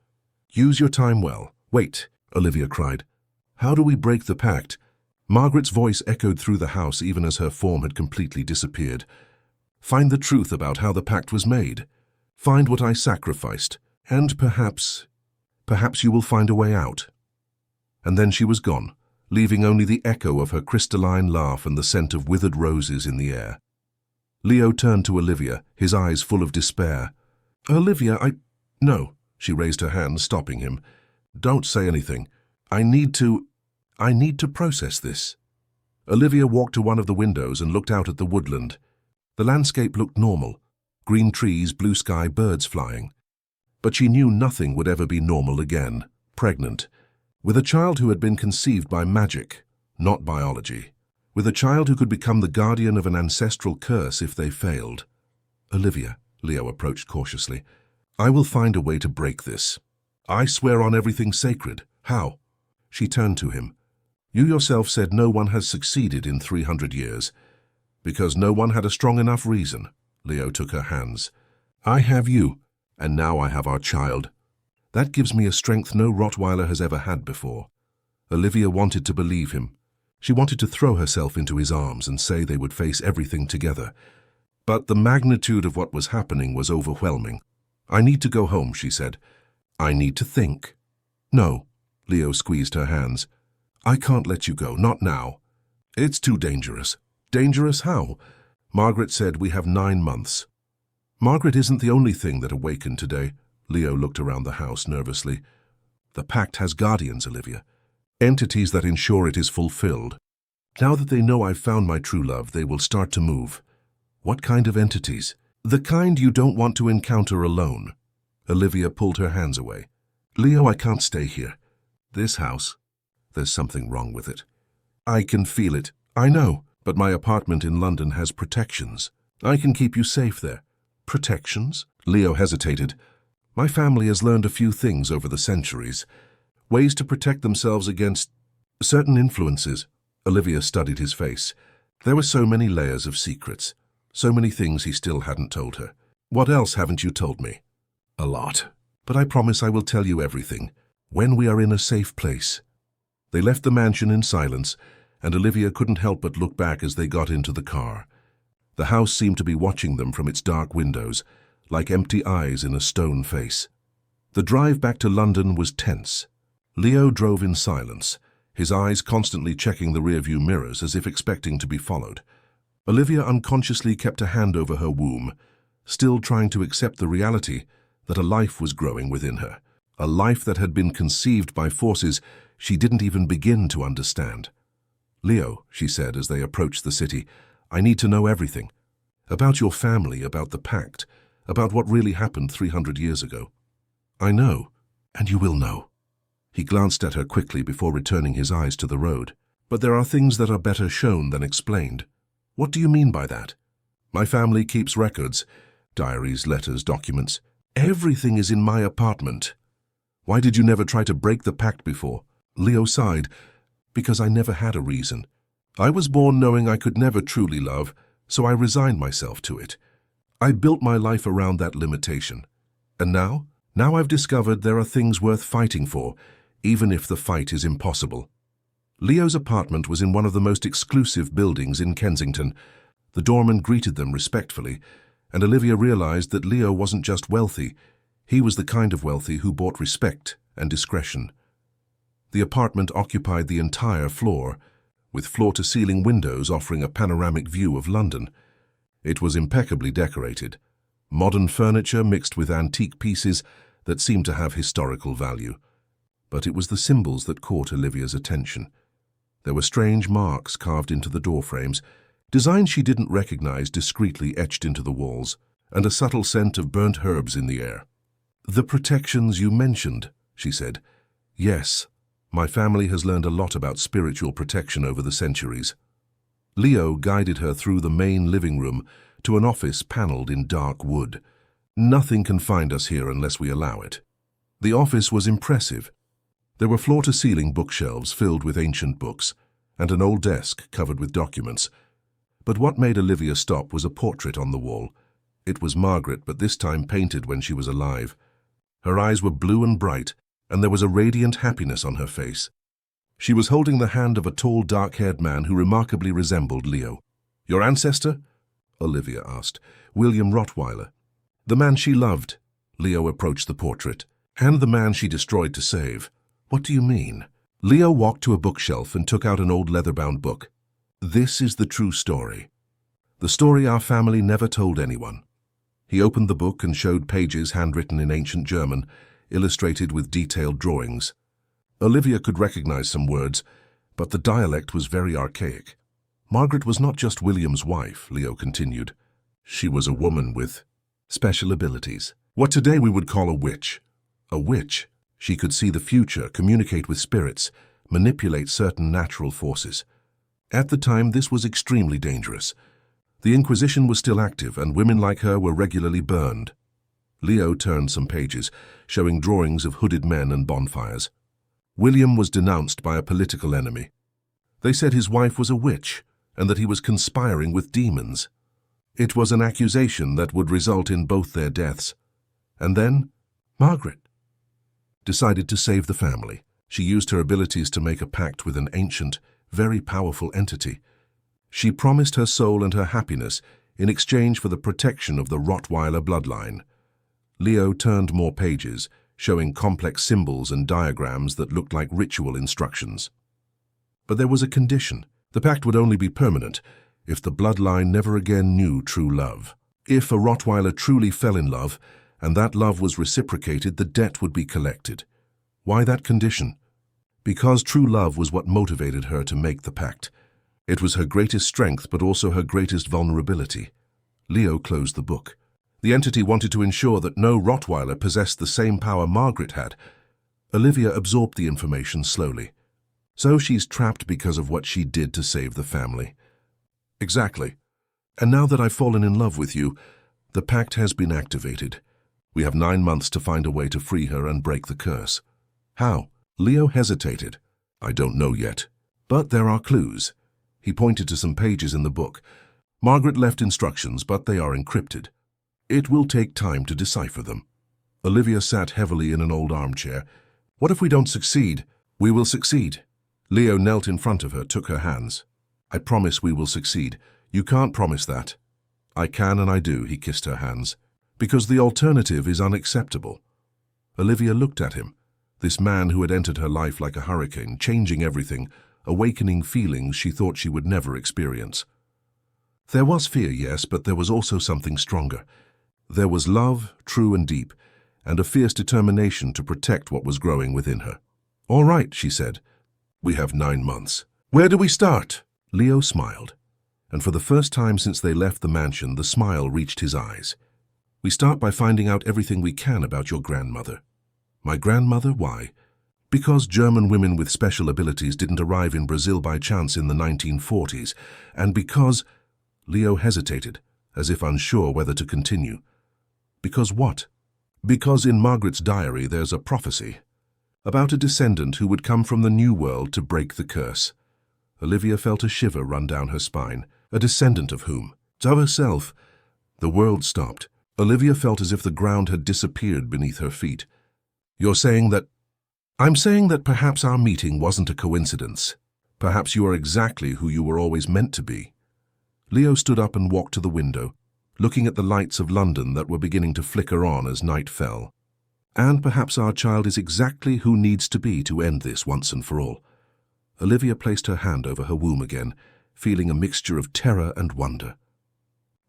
Use your time well. Wait, Olivia cried. How do we break the pact? Margaret's voice echoed through the house even as her form had completely disappeared. Find the truth about how the pact was made. Find what I sacrificed. And perhaps you will find a way out. And then she was gone, leaving only the echo of her crystalline laugh and the scent of withered roses in the air. Leo turned to Olivia, his eyes full of despair. Olivia, No, she raised her hand, stopping him. Don't say anything. I need to process this. Olivia walked to one of the windows and looked out at the woodland. The landscape looked normal. Green trees, blue sky, birds flying. But she knew nothing would ever be normal again. Pregnant. With a child who had been conceived by magic, not biology. With a child who could become the guardian of an ancestral curse if they failed. Olivia, Leo approached cautiously, I will find a way to break this. I swear on everything sacred. How? She turned to him. You yourself said no one has succeeded in 300 years. Because no one had a strong enough reason. Leo took her hands. I have you, and now I have our child. That gives me a strength no Rottweiler has ever had before. Olivia wanted to believe him. She wanted to throw herself into his arms and say they would face everything together. But the magnitude of what was happening was overwhelming. I need to go home, she said. I need to think. No, Leo squeezed her hands. I can't let you go, not now. It's too dangerous. Dangerous how? Margaret said we have 9 months. Margaret isn't the only thing that awakened today. Leo looked around the house nervously. The pact has guardians, Olivia. Entities that ensure it is fulfilled. Now that they know I've found my true love, they will start to move. What kind of entities? The kind you don't want to encounter alone. Olivia pulled her hands away. Leo, I can't stay here. This house, there's something wrong with it. I can feel it. I know, but my apartment in London has protections. I can keep you safe there. Protections? Leo hesitated. My family has learned a few things over the centuries. Ways to protect themselves against certain influences. Olivia studied his face. There were so many layers of secrets. So many things he still hadn't told her. What else haven't you told me? A lot. But I promise I will tell you everything, when we are in a safe place. They left the mansion in silence, and Olivia couldn't help but look back as they got into the car. The house seemed to be watching them from its dark windows, like empty eyes in a stone face. The drive back to London was tense. Leo drove in silence, his eyes constantly checking the rearview mirrors as if expecting to be followed. Olivia unconsciously kept a hand over her womb, still trying to accept the reality that a life was growing within her, a life that had been conceived by forces she didn't even begin to understand. Leo, she said as they approached the city, I need to know everything. About your family, about the pact, about what really happened 300 years ago. I know, and you will know. He glanced at her quickly before returning his eyes to the road. But there are things that are better shown than explained. What do you mean by that? My family keeps records, diaries, letters, documents. Everything is in my apartment. Why did you never try to break the pact before? Leo sighed. Because I never had a reason. I was born knowing I could never truly love, so I resigned myself to it. I built my life around that limitation. And now? Now I've discovered there are things worth fighting for, even if the fight is impossible. Leo's apartment was in one of the most exclusive buildings in Kensington. The doorman greeted them respectfully, and Olivia realized that Leo wasn't just wealthy. He was the kind of wealthy who bought respect and discretion. The apartment occupied the entire floor, with floor-to-ceiling windows offering a panoramic view of London. It was impeccably decorated, modern furniture mixed with antique pieces that seemed to have historical value. But it was the symbols that caught Olivia's attention. There were strange marks carved into the doorframes, designs she didn't recognize discreetly etched into the walls, and a subtle scent of burnt herbs in the air. The protections you mentioned, she said. Yes, my family has learned a lot about spiritual protection over the centuries. Leo guided her through the main living room to an office paneled in dark wood. Nothing can find us here unless we allow it. The office was impressive. There were floor-to-ceiling bookshelves filled with ancient books, and an old desk covered with documents. But what made Olivia stop was a portrait on the wall. It was Margaret, but this time painted when she was alive. Her eyes were blue and bright, and there was a radiant happiness on her face. She was holding the hand of a tall, dark-haired man who remarkably resembled Leo. Your ancestor? Olivia asked. William Rottweiler. The man she loved. Leo approached the portrait. And the man she destroyed to save. What do you mean? Leo walked to a bookshelf and took out an old leather-bound book. This is the true story. The story our family never told anyone. He opened the book and showed pages handwritten in ancient German, illustrated with detailed drawings. Olivia could recognize some words, but the dialect was very archaic. Margaret was not just William's wife, Leo continued. She was a woman with special abilities. What today we would call a witch. A witch. She could see the future, communicate with spirits, manipulate certain natural forces. At the time, this was extremely dangerous. The Inquisition was still active, and women like her were regularly burned. Leo turned some pages, showing drawings of hooded men and bonfires. William was denounced by a political enemy. They said his wife was a witch, and that he was conspiring with demons. It was an accusation that would result in both their deaths. And then, Margaret decided to save the family. She used her abilities to make a pact with an ancient, very powerful entity. She promised her soul and her happiness in exchange for the protection of the Rottweiler bloodline. Leo turned more pages, showing complex symbols and diagrams that looked like ritual instructions. But there was a condition. The pact would only be permanent if the bloodline never again knew true love. If a Rottweiler truly fell in love, and that love was reciprocated, the debt would be collected. Why that condition? Because true love was what motivated her to make the pact. It was her greatest strength, but also her greatest vulnerability. Leo closed the book. The entity wanted to ensure that no Rottweiler possessed the same power Margaret had. Olivia absorbed the information slowly. So she's trapped because of what she did to save the family. Exactly. And now that I've fallen in love with you, the pact has been activated. We have 9 months to find a way to free her and break the curse. How? Leo hesitated. I don't know yet. But there are clues. He pointed to some pages in the book. Margaret left instructions, but they are encrypted. It will take time to decipher them. Olivia sat heavily in an old armchair. What if we don't succeed? We will succeed. Leo knelt in front of her, took her hands. I promise we will succeed. You can't promise that. I can and I do, he kissed her hands. Because the alternative is unacceptable. Olivia looked at him. This man who had entered her life like a hurricane, changing everything, awakening feelings she thought she would never experience. There was fear, yes, but there was also something stronger. There was love, true and deep, and a fierce determination to protect what was growing within her. All right, she said. We have 9 months. Where do we start? Leo smiled, and for the first time since they left the mansion, the smile reached his eyes. We start by finding out everything we can about your grandmother. My grandmother, why? Because German women with special abilities didn't arrive in Brazil by chance in the 1940s, and because... Leo hesitated, as if unsure whether to continue. Because what? Because in Margaret's diary there's a prophecy about a descendant who would come from the New World to break the curse. Olivia felt a shiver run down her spine. A descendant of whom? Of herself. The world stopped. Olivia felt as if the ground had disappeared beneath her feet. You're saying that... I'm saying that perhaps our meeting wasn't a coincidence. Perhaps you are exactly who you were always meant to be. Leo stood up and walked to the window, looking at the lights of London that were beginning to flicker on as night fell. And perhaps our child is exactly who needs to be to end this once and for all. Olivia placed her hand over her womb again, feeling a mixture of terror and wonder.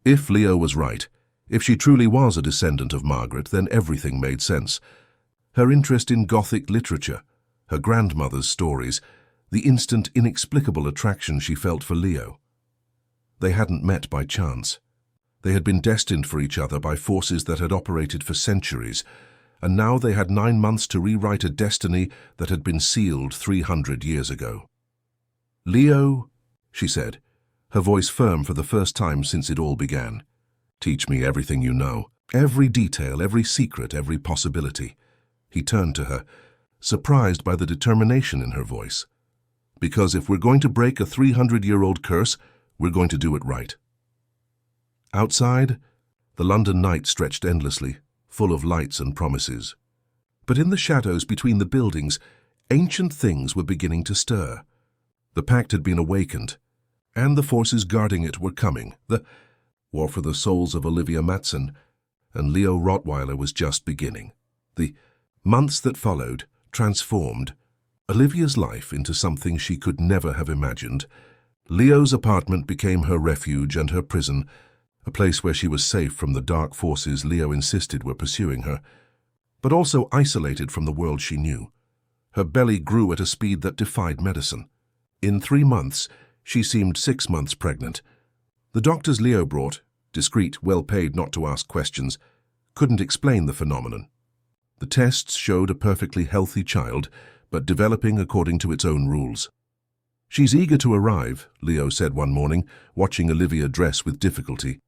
If Leo was right, if she truly was a descendant of Margaret, then everything made sense. Her interest in Gothic literature, her grandmother's stories, the instant, inexplicable attraction she felt for Leo. They hadn't met by chance. They had been destined for each other by forces that had operated for centuries, and now they had 9 months to rewrite a destiny that had been sealed 300 years ago. Leo, she said, her voice firm for the first time since it all began. Teach me everything you know, every detail, every secret, every possibility. He turned to her, surprised by the determination in her voice. Because if we're going to break a 300-year-old curse, we're going to do it right. Outside, the London night stretched endlessly, full of lights and promises. But in the shadows between the buildings, ancient things were beginning to stir. The pact had been awakened, and the forces guarding it were coming. The war for the souls of Olivia Matson and Leo Rottweiler was just beginning. The months that followed transformed Olivia's life into something she could never have imagined. Leo's apartment became her refuge and her prison, a place where she was safe from the dark forces Leo insisted were pursuing her, but also isolated from the world she knew. Her belly grew at a speed that defied medicine. In 3 months, she seemed 6 months pregnant. The doctors Leo brought, discreet, well-paid not to ask questions, couldn't explain the phenomenon. The tests showed a perfectly healthy child, but developing according to its own rules. "She's eager to arrive," Leo said one morning, watching Olivia dress with difficulty.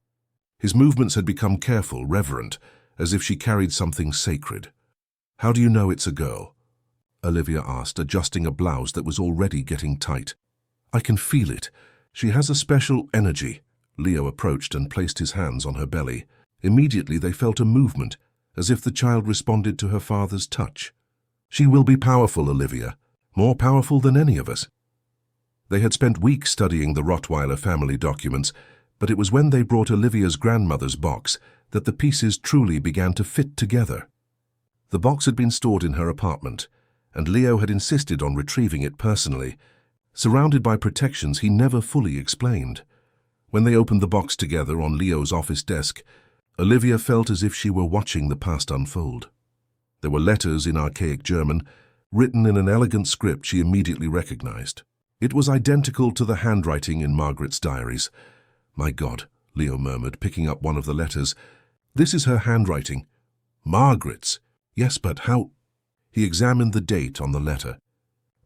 His movements had become careful, reverent, as if she carried something sacred. "How do you know it's a girl?" Olivia asked, adjusting a blouse that was already getting tight. "I can feel it. She has a special energy." Leo approached and placed his hands on her belly. Immediately they felt a movement, as if the child responded to her father's touch. "She will be powerful, Olivia, more powerful than any of us." They had spent weeks studying the Rottweiler family documents, but it was when they brought Olivia's grandmother's box that the pieces truly began to fit together. The box had been stored in her apartment, and Leo had insisted on retrieving it personally, surrounded by protections he never fully explained. When they opened the box together on Leo's office desk, Olivia felt as if she were watching the past unfold. There were letters in archaic German, written in an elegant script she immediately recognized. It was identical to the handwriting in Margaret's diaries. "My God," Leo murmured, picking up one of the letters. "This is her handwriting." "Margaret's? Yes, but how—" He examined the date on the letter.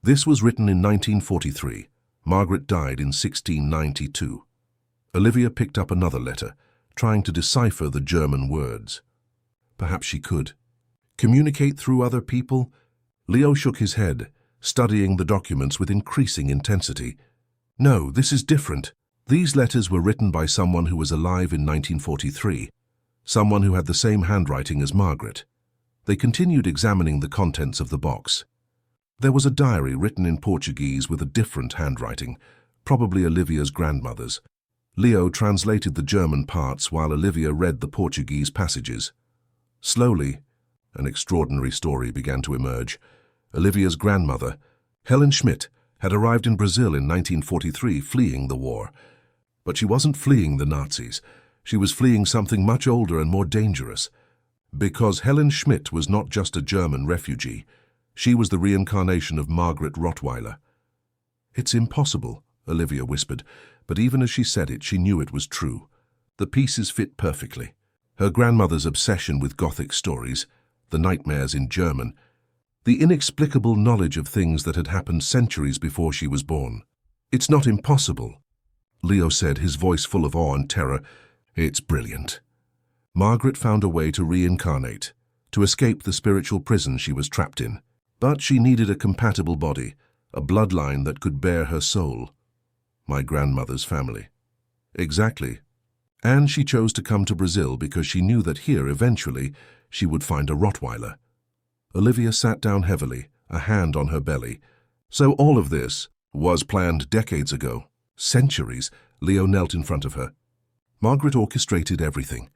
This was written in 1943. Margaret died in 1692. Olivia picked up another letter, trying to decipher the German words. Perhaps she could communicate through other people? Leo shook his head, studying the documents with increasing intensity. "No, this is different. These letters were written by someone who was alive in 1943, someone who had the same handwriting as Margaret." They continued examining the contents of the box. There was a diary written in Portuguese with a different handwriting, probably Olivia's grandmother's. Leo translated the German parts while Olivia read the Portuguese passages. Slowly, an extraordinary story began to emerge. Olivia's grandmother, Helen Schmidt, had arrived in Brazil in 1943, fleeing the war. But she wasn't fleeing the Nazis. She was fleeing something much older and more dangerous. Because Helen Schmidt was not just a German refugee. She was the reincarnation of Margaret Rottweiler. "It's impossible," Olivia whispered, but even as she said it, she knew it was true. The pieces fit perfectly. Her grandmother's obsession with Gothic stories, the nightmares in German, the inexplicable knowledge of things that had happened centuries before she was born. "It's not impossible," Leo said, his voice full of awe and terror. "It's brilliant." Margaret found a way to reincarnate, to escape the spiritual prison she was trapped in. But she needed a compatible body, a bloodline that could bear her soul. My grandmother's family. Exactly. And she chose to come to Brazil because she knew that here, eventually, she would find a Rottweiler. Olivia sat down heavily, a hand on her belly. "So all of this was planned decades ago. Centuries." Leo knelt in front of her. "Margaret orchestrated everything.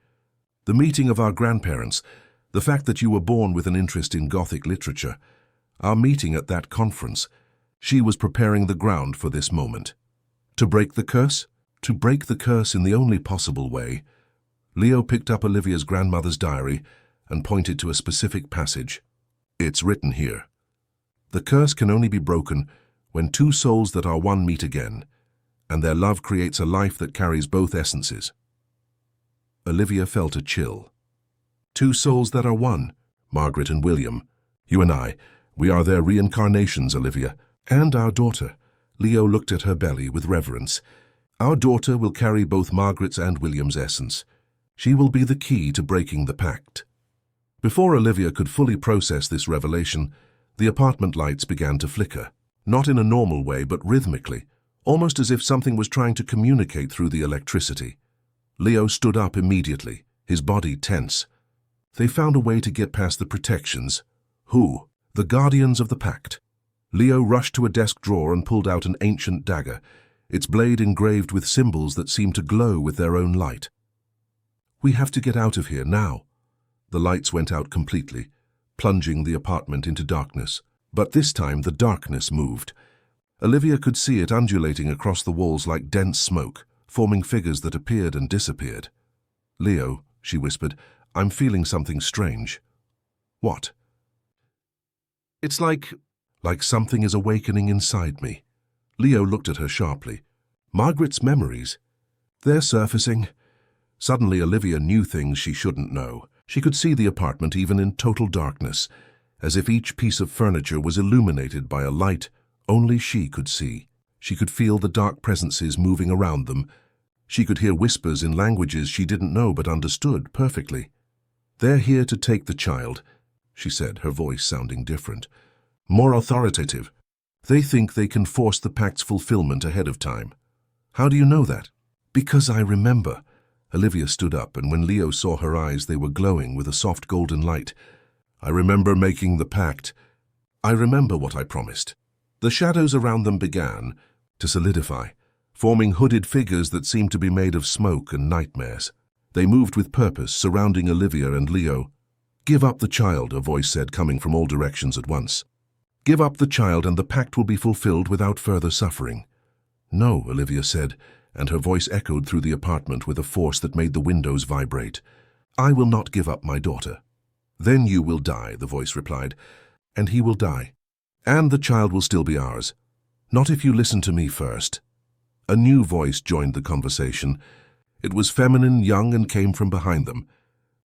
The meeting of our grandparents, the fact that you were born with an interest in Gothic literature, our meeting at that conference. She was preparing the ground for this moment. To break the curse? To break the curse in the only possible way." Leo picked up Olivia's grandmother's diary and pointed to a specific passage. "It's written here. The curse can only be broken when two souls that are one meet again, and their love creates a life that carries both essences." Olivia felt a chill. "Two souls that are one, Margaret and William. You and I, we are their reincarnations, Olivia, and our daughter." Leo looked at her belly with reverence. "Our daughter will carry both Margaret's and William's essence. She will be the key to breaking the pact." Before Olivia could fully process this revelation, the apartment lights began to flicker, not in a normal way but rhythmically, almost as if something was trying to communicate through the electricity. Leo stood up immediately, his body tense. They found a way to get past the protections. Who? The guardians of the pact. Leo rushed to a desk drawer and pulled out an ancient dagger, its blade engraved with symbols that seemed to glow with their own light. "We have to get out of here now." The lights went out completely, plunging the apartment into darkness. But this time the darkness moved. Olivia could see it undulating across the walls like dense smoke, forming figures that appeared and disappeared. "Leo," she whispered, "I'm feeling something strange." "What?" "It's like something is awakening inside me." Leo looked at her sharply. "Margaret's memories. They're surfacing." Suddenly Olivia knew things she shouldn't know. She could see the apartment even in total darkness, as if each piece of furniture was illuminated by a light only she could see. She could feel the dark presences moving around them. She could hear whispers in languages she didn't know but understood perfectly. "They're here to take the child," she said, her voice sounding different, more authoritative. "They think they can force the pact's fulfillment ahead of time." "How do you know that?" "Because I remember." Olivia stood up, and when Leo saw her eyes, they were glowing with a soft golden light. "I remember making the pact. I remember what I promised." The shadows around them began to solidify, forming hooded figures that seemed to be made of smoke and nightmares. They moved with purpose, surrounding Olivia and Leo. "Give up the child," a voice said, coming from all directions at once. "Give up the child and the pact will be fulfilled without further suffering." "No," Olivia said, and her voice echoed through the apartment with a force that made the windows vibrate. "I will not give up my daughter." "Then you will die," the voice replied, "and he will die. And the child will still be ours. Not if you listen to me first." A new voice joined the conversation. It was feminine, young, and came from behind them.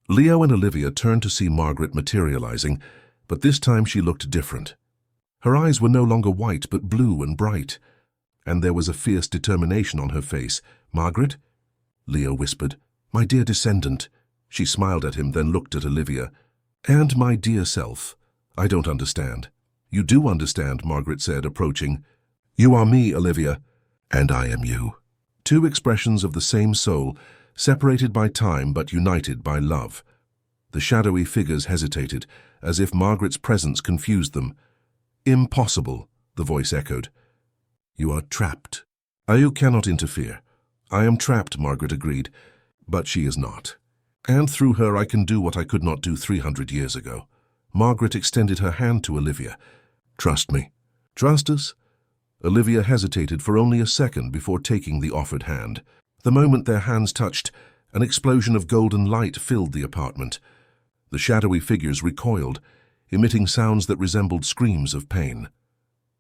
Leo and Olivia turned to see Margaret materializing, but this time she looked different. Her eyes were no longer white but blue and bright, and there was a fierce determination on her face. "Margaret?" Leo whispered. "My dear descendant." She smiled at him, then looked at Olivia. "And my dear self. I don't understand." "You do understand," Margaret said, approaching. "You are me, Olivia, and I am you." Two expressions of the same soul, separated by time but united by love. The shadowy figures hesitated, as if Margaret's presence confused them. "Impossible," the voice echoed. "You are trapped. You cannot interfere." "I am trapped," Margaret agreed, "but she is not. And through her I can do what I could not do 300 years ago." Margaret extended her hand to Olivia. "Trust me." "Trust us?" Olivia hesitated for only a second before taking the offered hand. The moment their hands touched, an explosion of golden light filled the apartment. The shadowy figures recoiled, emitting sounds that resembled screams of pain.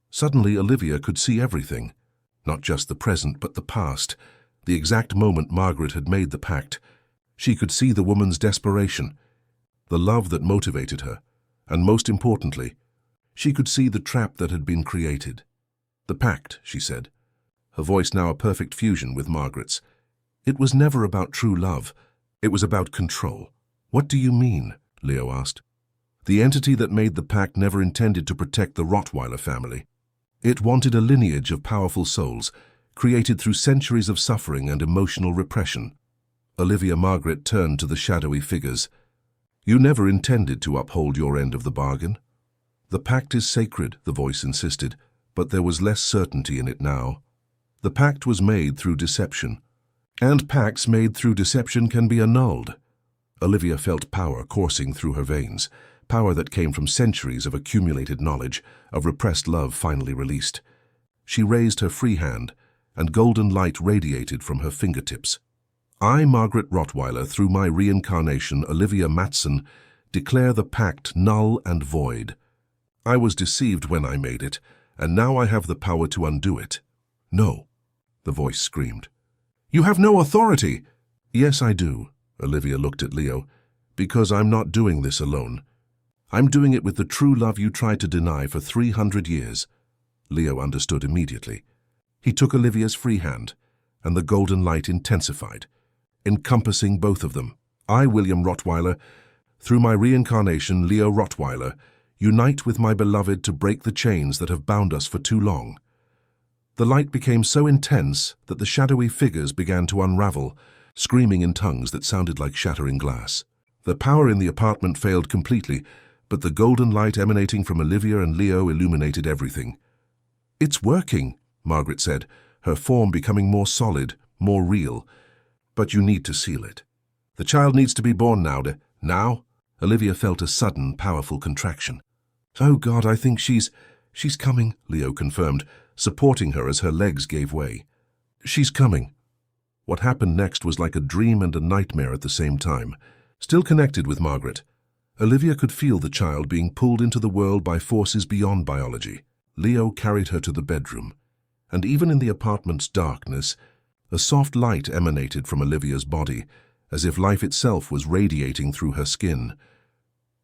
Suddenly, Olivia could see everything, not just the present but the past, the exact moment Margaret had made the pact. She could see the woman's desperation, the love that motivated her, and most importantly, she could see the trap that had been created. "The pact," she said, her voice now a perfect fusion with Margaret's. "It was never about true love. It was about control." "What do you mean?" Leo asked. "The entity that made the pact never intended to protect the Rottweiler family. It wanted a lineage of powerful souls, created through centuries of suffering and emotional repression." Olivia Margaret turned to the shadowy figures. "You never intended to uphold your end of the bargain." "The pact is sacred," the voice insisted, but there was less certainty in it now. "The pact was made through deception, and pacts made through deception can be annulled." Olivia felt power coursing through her veins, power that came from centuries of accumulated knowledge, of repressed love finally released. She raised her free hand, and golden light radiated from her fingertips. "I, Margaret Rottweiler, through my reincarnation, Olivia Matson, declare the pact null and void. I was deceived when I made it, and now I have the power to undo it." "No," the voice screamed. "You have no authority!" "Yes, I do," Olivia looked at Leo, "because I'm not doing this alone. I'm doing it with the true love you tried to deny for 300 years. Leo understood immediately. He took Olivia's free hand, and the golden light intensified, encompassing both of them. "I, William Rottweiler, through my reincarnation, Leo Rottweiler, unite with my beloved to break the chains that have bound us for too long." The light became so intense that the shadowy figures began to unravel, screaming in tongues that sounded like shattering glass. The power in the apartment failed completely, but the golden light emanating from Olivia and Leo illuminated everything. "It's working," Margaret said, her form becoming more solid, more real. "But you need to seal it. The child needs to be born now. Now?" Olivia felt a sudden, powerful contraction. "Oh God, I think she's coming," Leo confirmed, supporting her as her legs gave way. "She's coming." What happened next was like a dream and a nightmare at the same time. Still connected with Margaret, Olivia could feel the child being pulled into the world by forces beyond biology. Leo carried her to the bedroom, and even in the apartment's darkness, a soft light emanated from Olivia's body, as if life itself was radiating through her skin.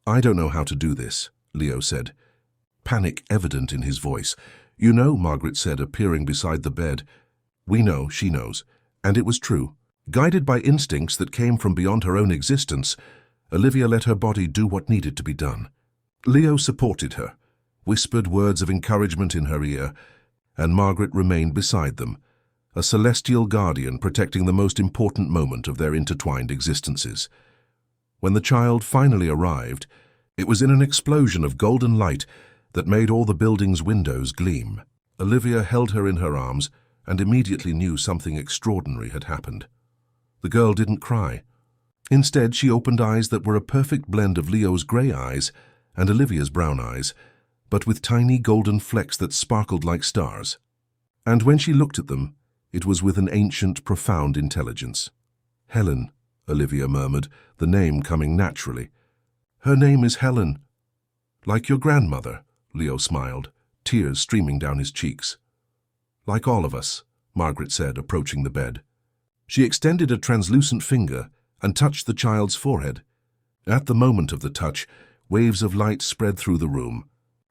"I don't know how to do this," Leo said, panic evident in his voice. "You know," Margaret said, appearing beside the bed. "We know, she knows." And it was true. Guided by instincts that came from beyond her own existence, Olivia let her body do what needed to be done. Leo supported her, whispered words of encouragement in her ear, and Margaret remained beside them, a celestial guardian protecting the most important moment of their intertwined existences. When the child finally arrived, it was in an explosion of golden light that made all the building's windows gleam. Olivia held her in her arms and immediately knew something extraordinary had happened. The girl didn't cry. Instead, she opened eyes that were a perfect blend of Leo's grey eyes and Olivia's brown eyes, but with tiny golden flecks that sparkled like stars. And when she looked at them, it was with an ancient, profound intelligence. "Helen," Olivia murmured, the name coming naturally. "Her name is Helen." "Like your grandmother," Leo smiled, tears streaming down his cheeks. "Like all of us," Margaret said, approaching the bed. She extended a translucent finger and touched the child's forehead. At the moment of the touch, waves of light spread through the room,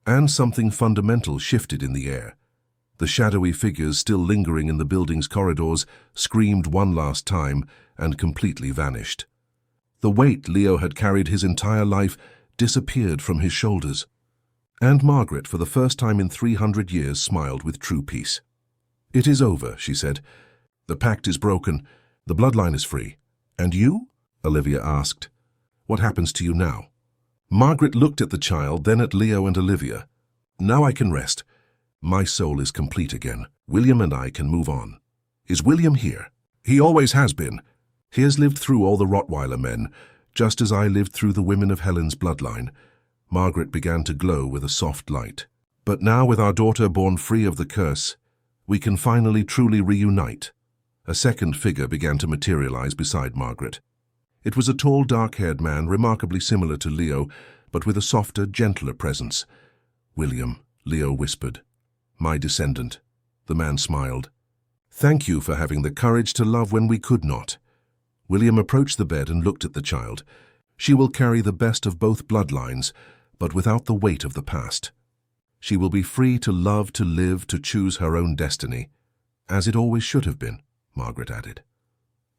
and something fundamental shifted in the air. The shadowy figures still lingering in the building's corridors screamed one last time and completely vanished. The weight Leo had carried his entire life disappeared from his shoulders. And Margaret, for the first time in 300 years, smiled with true peace. "It is over," she said. "The pact is broken. The bloodline is free." "And you?" Olivia asked. "What happens to you now?" Margaret looked at the child, then at Leo and Olivia. "Now I can rest. My soul is complete again. William and I can move on." "Is William here?" "He always has been. He has lived through all the Rottweiler men, just as I lived through the women of Helen's bloodline." Margaret began to glow with a soft light. "But now, with our daughter born free of the curse, we can finally truly reunite." A second figure began to materialize beside Margaret. It was a tall, dark-haired man, remarkably similar to Leo, but with a softer, gentler presence. "William," Leo whispered. "My descendant." The man smiled. "Thank you for having the courage to love when we could not." William approached the bed and looked at the child. "She will carry the best of both bloodlines, but without the weight of the past. She will be free to love, to live, to choose her own destiny, as it always should have been," Margaret added.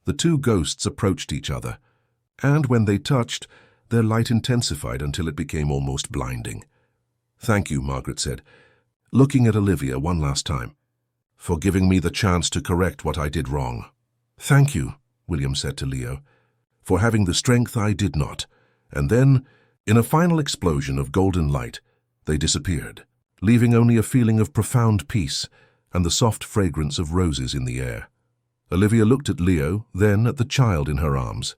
The two ghosts approached each other, and when they touched, their light intensified until it became almost blinding. "Thank you," Margaret said, looking at Olivia one last time, "for giving me the chance to correct what I did wrong." "Thank you," William said to Leo, "for having the strength I did not." And then, in a final explosion of golden light, they disappeared, leaving only a feeling of profound peace and the soft fragrance of roses in the air. Olivia looked at Leo, then at the child in her arms.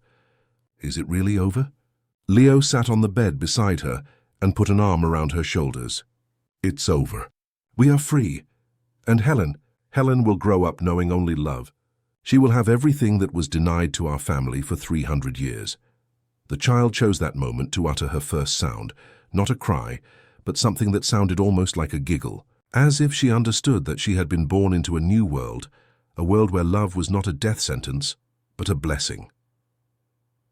"Is it really over?" Leo sat on the bed beside her and put an arm around her shoulders. "It's over. We are free. And Helen will grow up knowing only love. She will have everything that was denied to our family for 300 years. The child chose that moment to utter her first sound, not a cry, but something that sounded almost like a giggle, as if she understood that she had been born into a new world, a world where love was not a death sentence, but a blessing.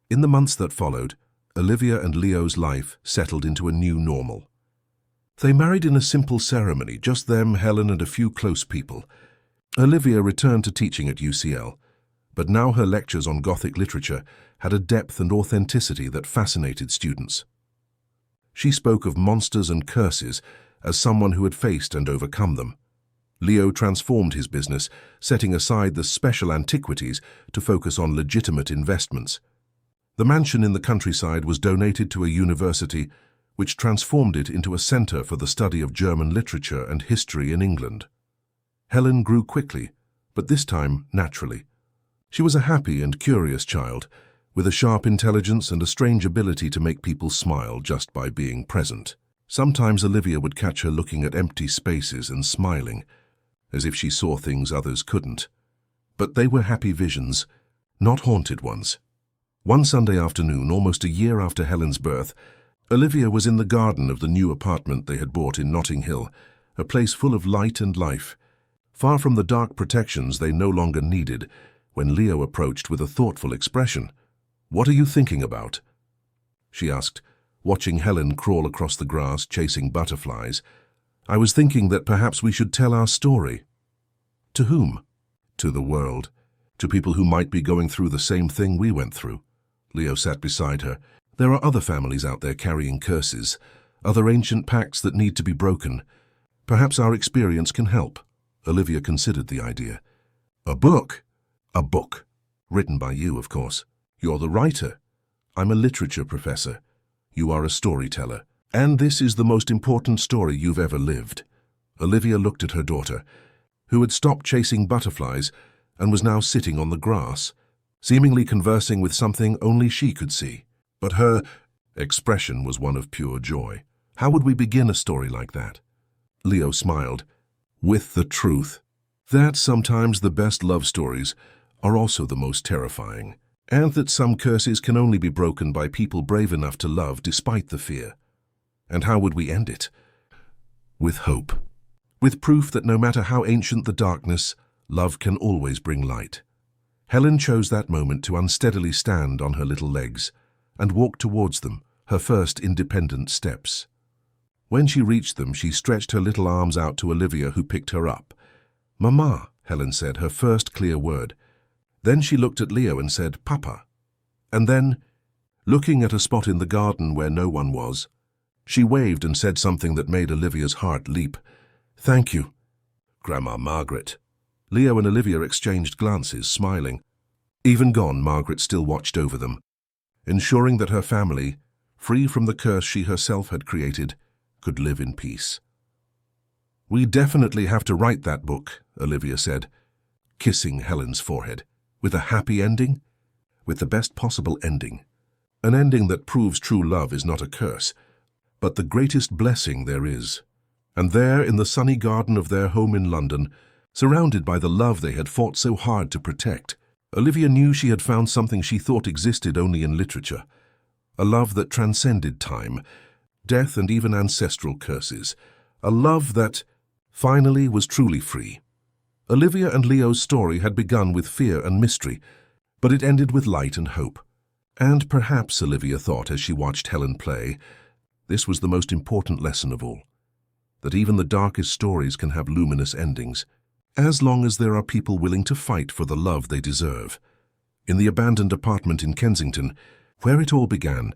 In the months that followed, Olivia and Leo's life settled into a new normal. They married in a simple ceremony, just them, Helen, and a few close people. Olivia returned to teaching at UCL, but now her lectures on Gothic literature had a depth and authenticity that fascinated students. She spoke of monsters and curses as someone who had faced and overcome them. Leo transformed his business, setting aside the special antiquities to focus on legitimate investments. The mansion in the countryside was donated to a university, which transformed it into a center for the study of German literature and history in England. Helen grew quickly, but this time naturally. She was a happy and curious child, with a sharp intelligence and a strange ability to make people smile just by being present. Sometimes Olivia would catch her looking at empty spaces and smiling, as if she saw things others couldn't. But they were happy visions, not haunted ones. One Sunday afternoon, almost a year after Helen's birth, Olivia was in the garden of the new apartment they had bought in Notting Hill, a place full of light and life, far from the dark protections they no longer needed, when Leo approached with a thoughtful expression. "What are you thinking about?" she asked, watching Helen crawl across the grass chasing butterflies. "I was thinking that perhaps we should tell our story." "To whom?" "To the world. To people who might be going through the same thing we went through." Leo sat beside her. "There are other families out there carrying curses, other ancient pacts that need to be broken. Perhaps our experience can help." Olivia considered the idea. "A book?" "A book. Written by you, of course. You're the writer. I'm a literature professor. You are a storyteller. And this is the most important story you've ever lived." Olivia looked at her daughter, who had stopped chasing butterflies and was now sitting on the grass, seemingly conversing with something only she could see. But her expression was one of pure joy. "How would we begin a story like that?" Leo smiled. "With the truth. That sometimes the best love stories are also the most terrifying, and that some curses can only be broken by people brave enough to love despite the fear. And how would we end it? With hope. With proof that no matter how ancient the darkness, love can always bring light." Helen chose that moment to unsteadily stand on her little legs and walk towards them, her first independent steps. When she reached them, she stretched her little arms out to Olivia, who picked her up. "Mama," Helen said, her first clear word. Then she looked at Leo and said, "Papa." And then, looking at a spot in the garden where no one was, she waved and said something that made Olivia's heart leap. "Thank you, Grandma Margaret." Leo and Olivia exchanged glances, smiling. Even gone, Margaret still watched over them, ensuring that her family, free from the curse she herself had created, could live in peace. "We definitely have to write that book," Olivia said, kissing Helen's forehead. "With a happy ending?" "With the best possible ending. An ending that proves true love is not a curse, but the greatest blessing there is." And there, in the sunny garden of their home in London, surrounded by the love they had fought so hard to protect, Olivia knew she had found something she thought existed only in literature. A love that transcended time, death, and even ancestral curses. A love that, finally, was truly free. Olivia and Leo's story had begun with fear and mystery, but it ended with light and hope. And perhaps, Olivia thought as she watched Helen play, this was the most important lesson of all. That even the darkest stories can have luminous endings, as long as there are people willing to fight for the love they deserve. In the abandoned apartment in Kensington, where it all began,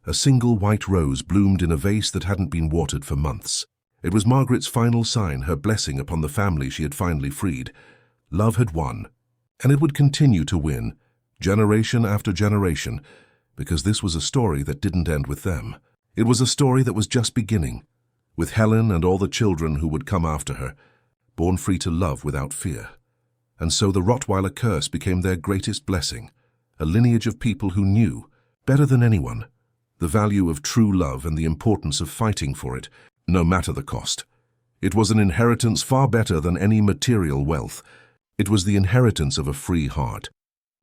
a single white rose bloomed in a vase that hadn't been watered for months. It was Margaret's final sign, her blessing upon the family she had finally freed. Love had won, and it would continue to win, generation after generation, because this was a story that didn't end with them. It was a story that was just beginning, with Helen and all the children who would come after her, born free to love without fear. And so the Rottweiler curse became their greatest blessing, a lineage of people who knew, better than anyone, the value of true love and the importance of fighting for it, no matter the cost. It was an inheritance far better than any material wealth. It was the inheritance of a free heart,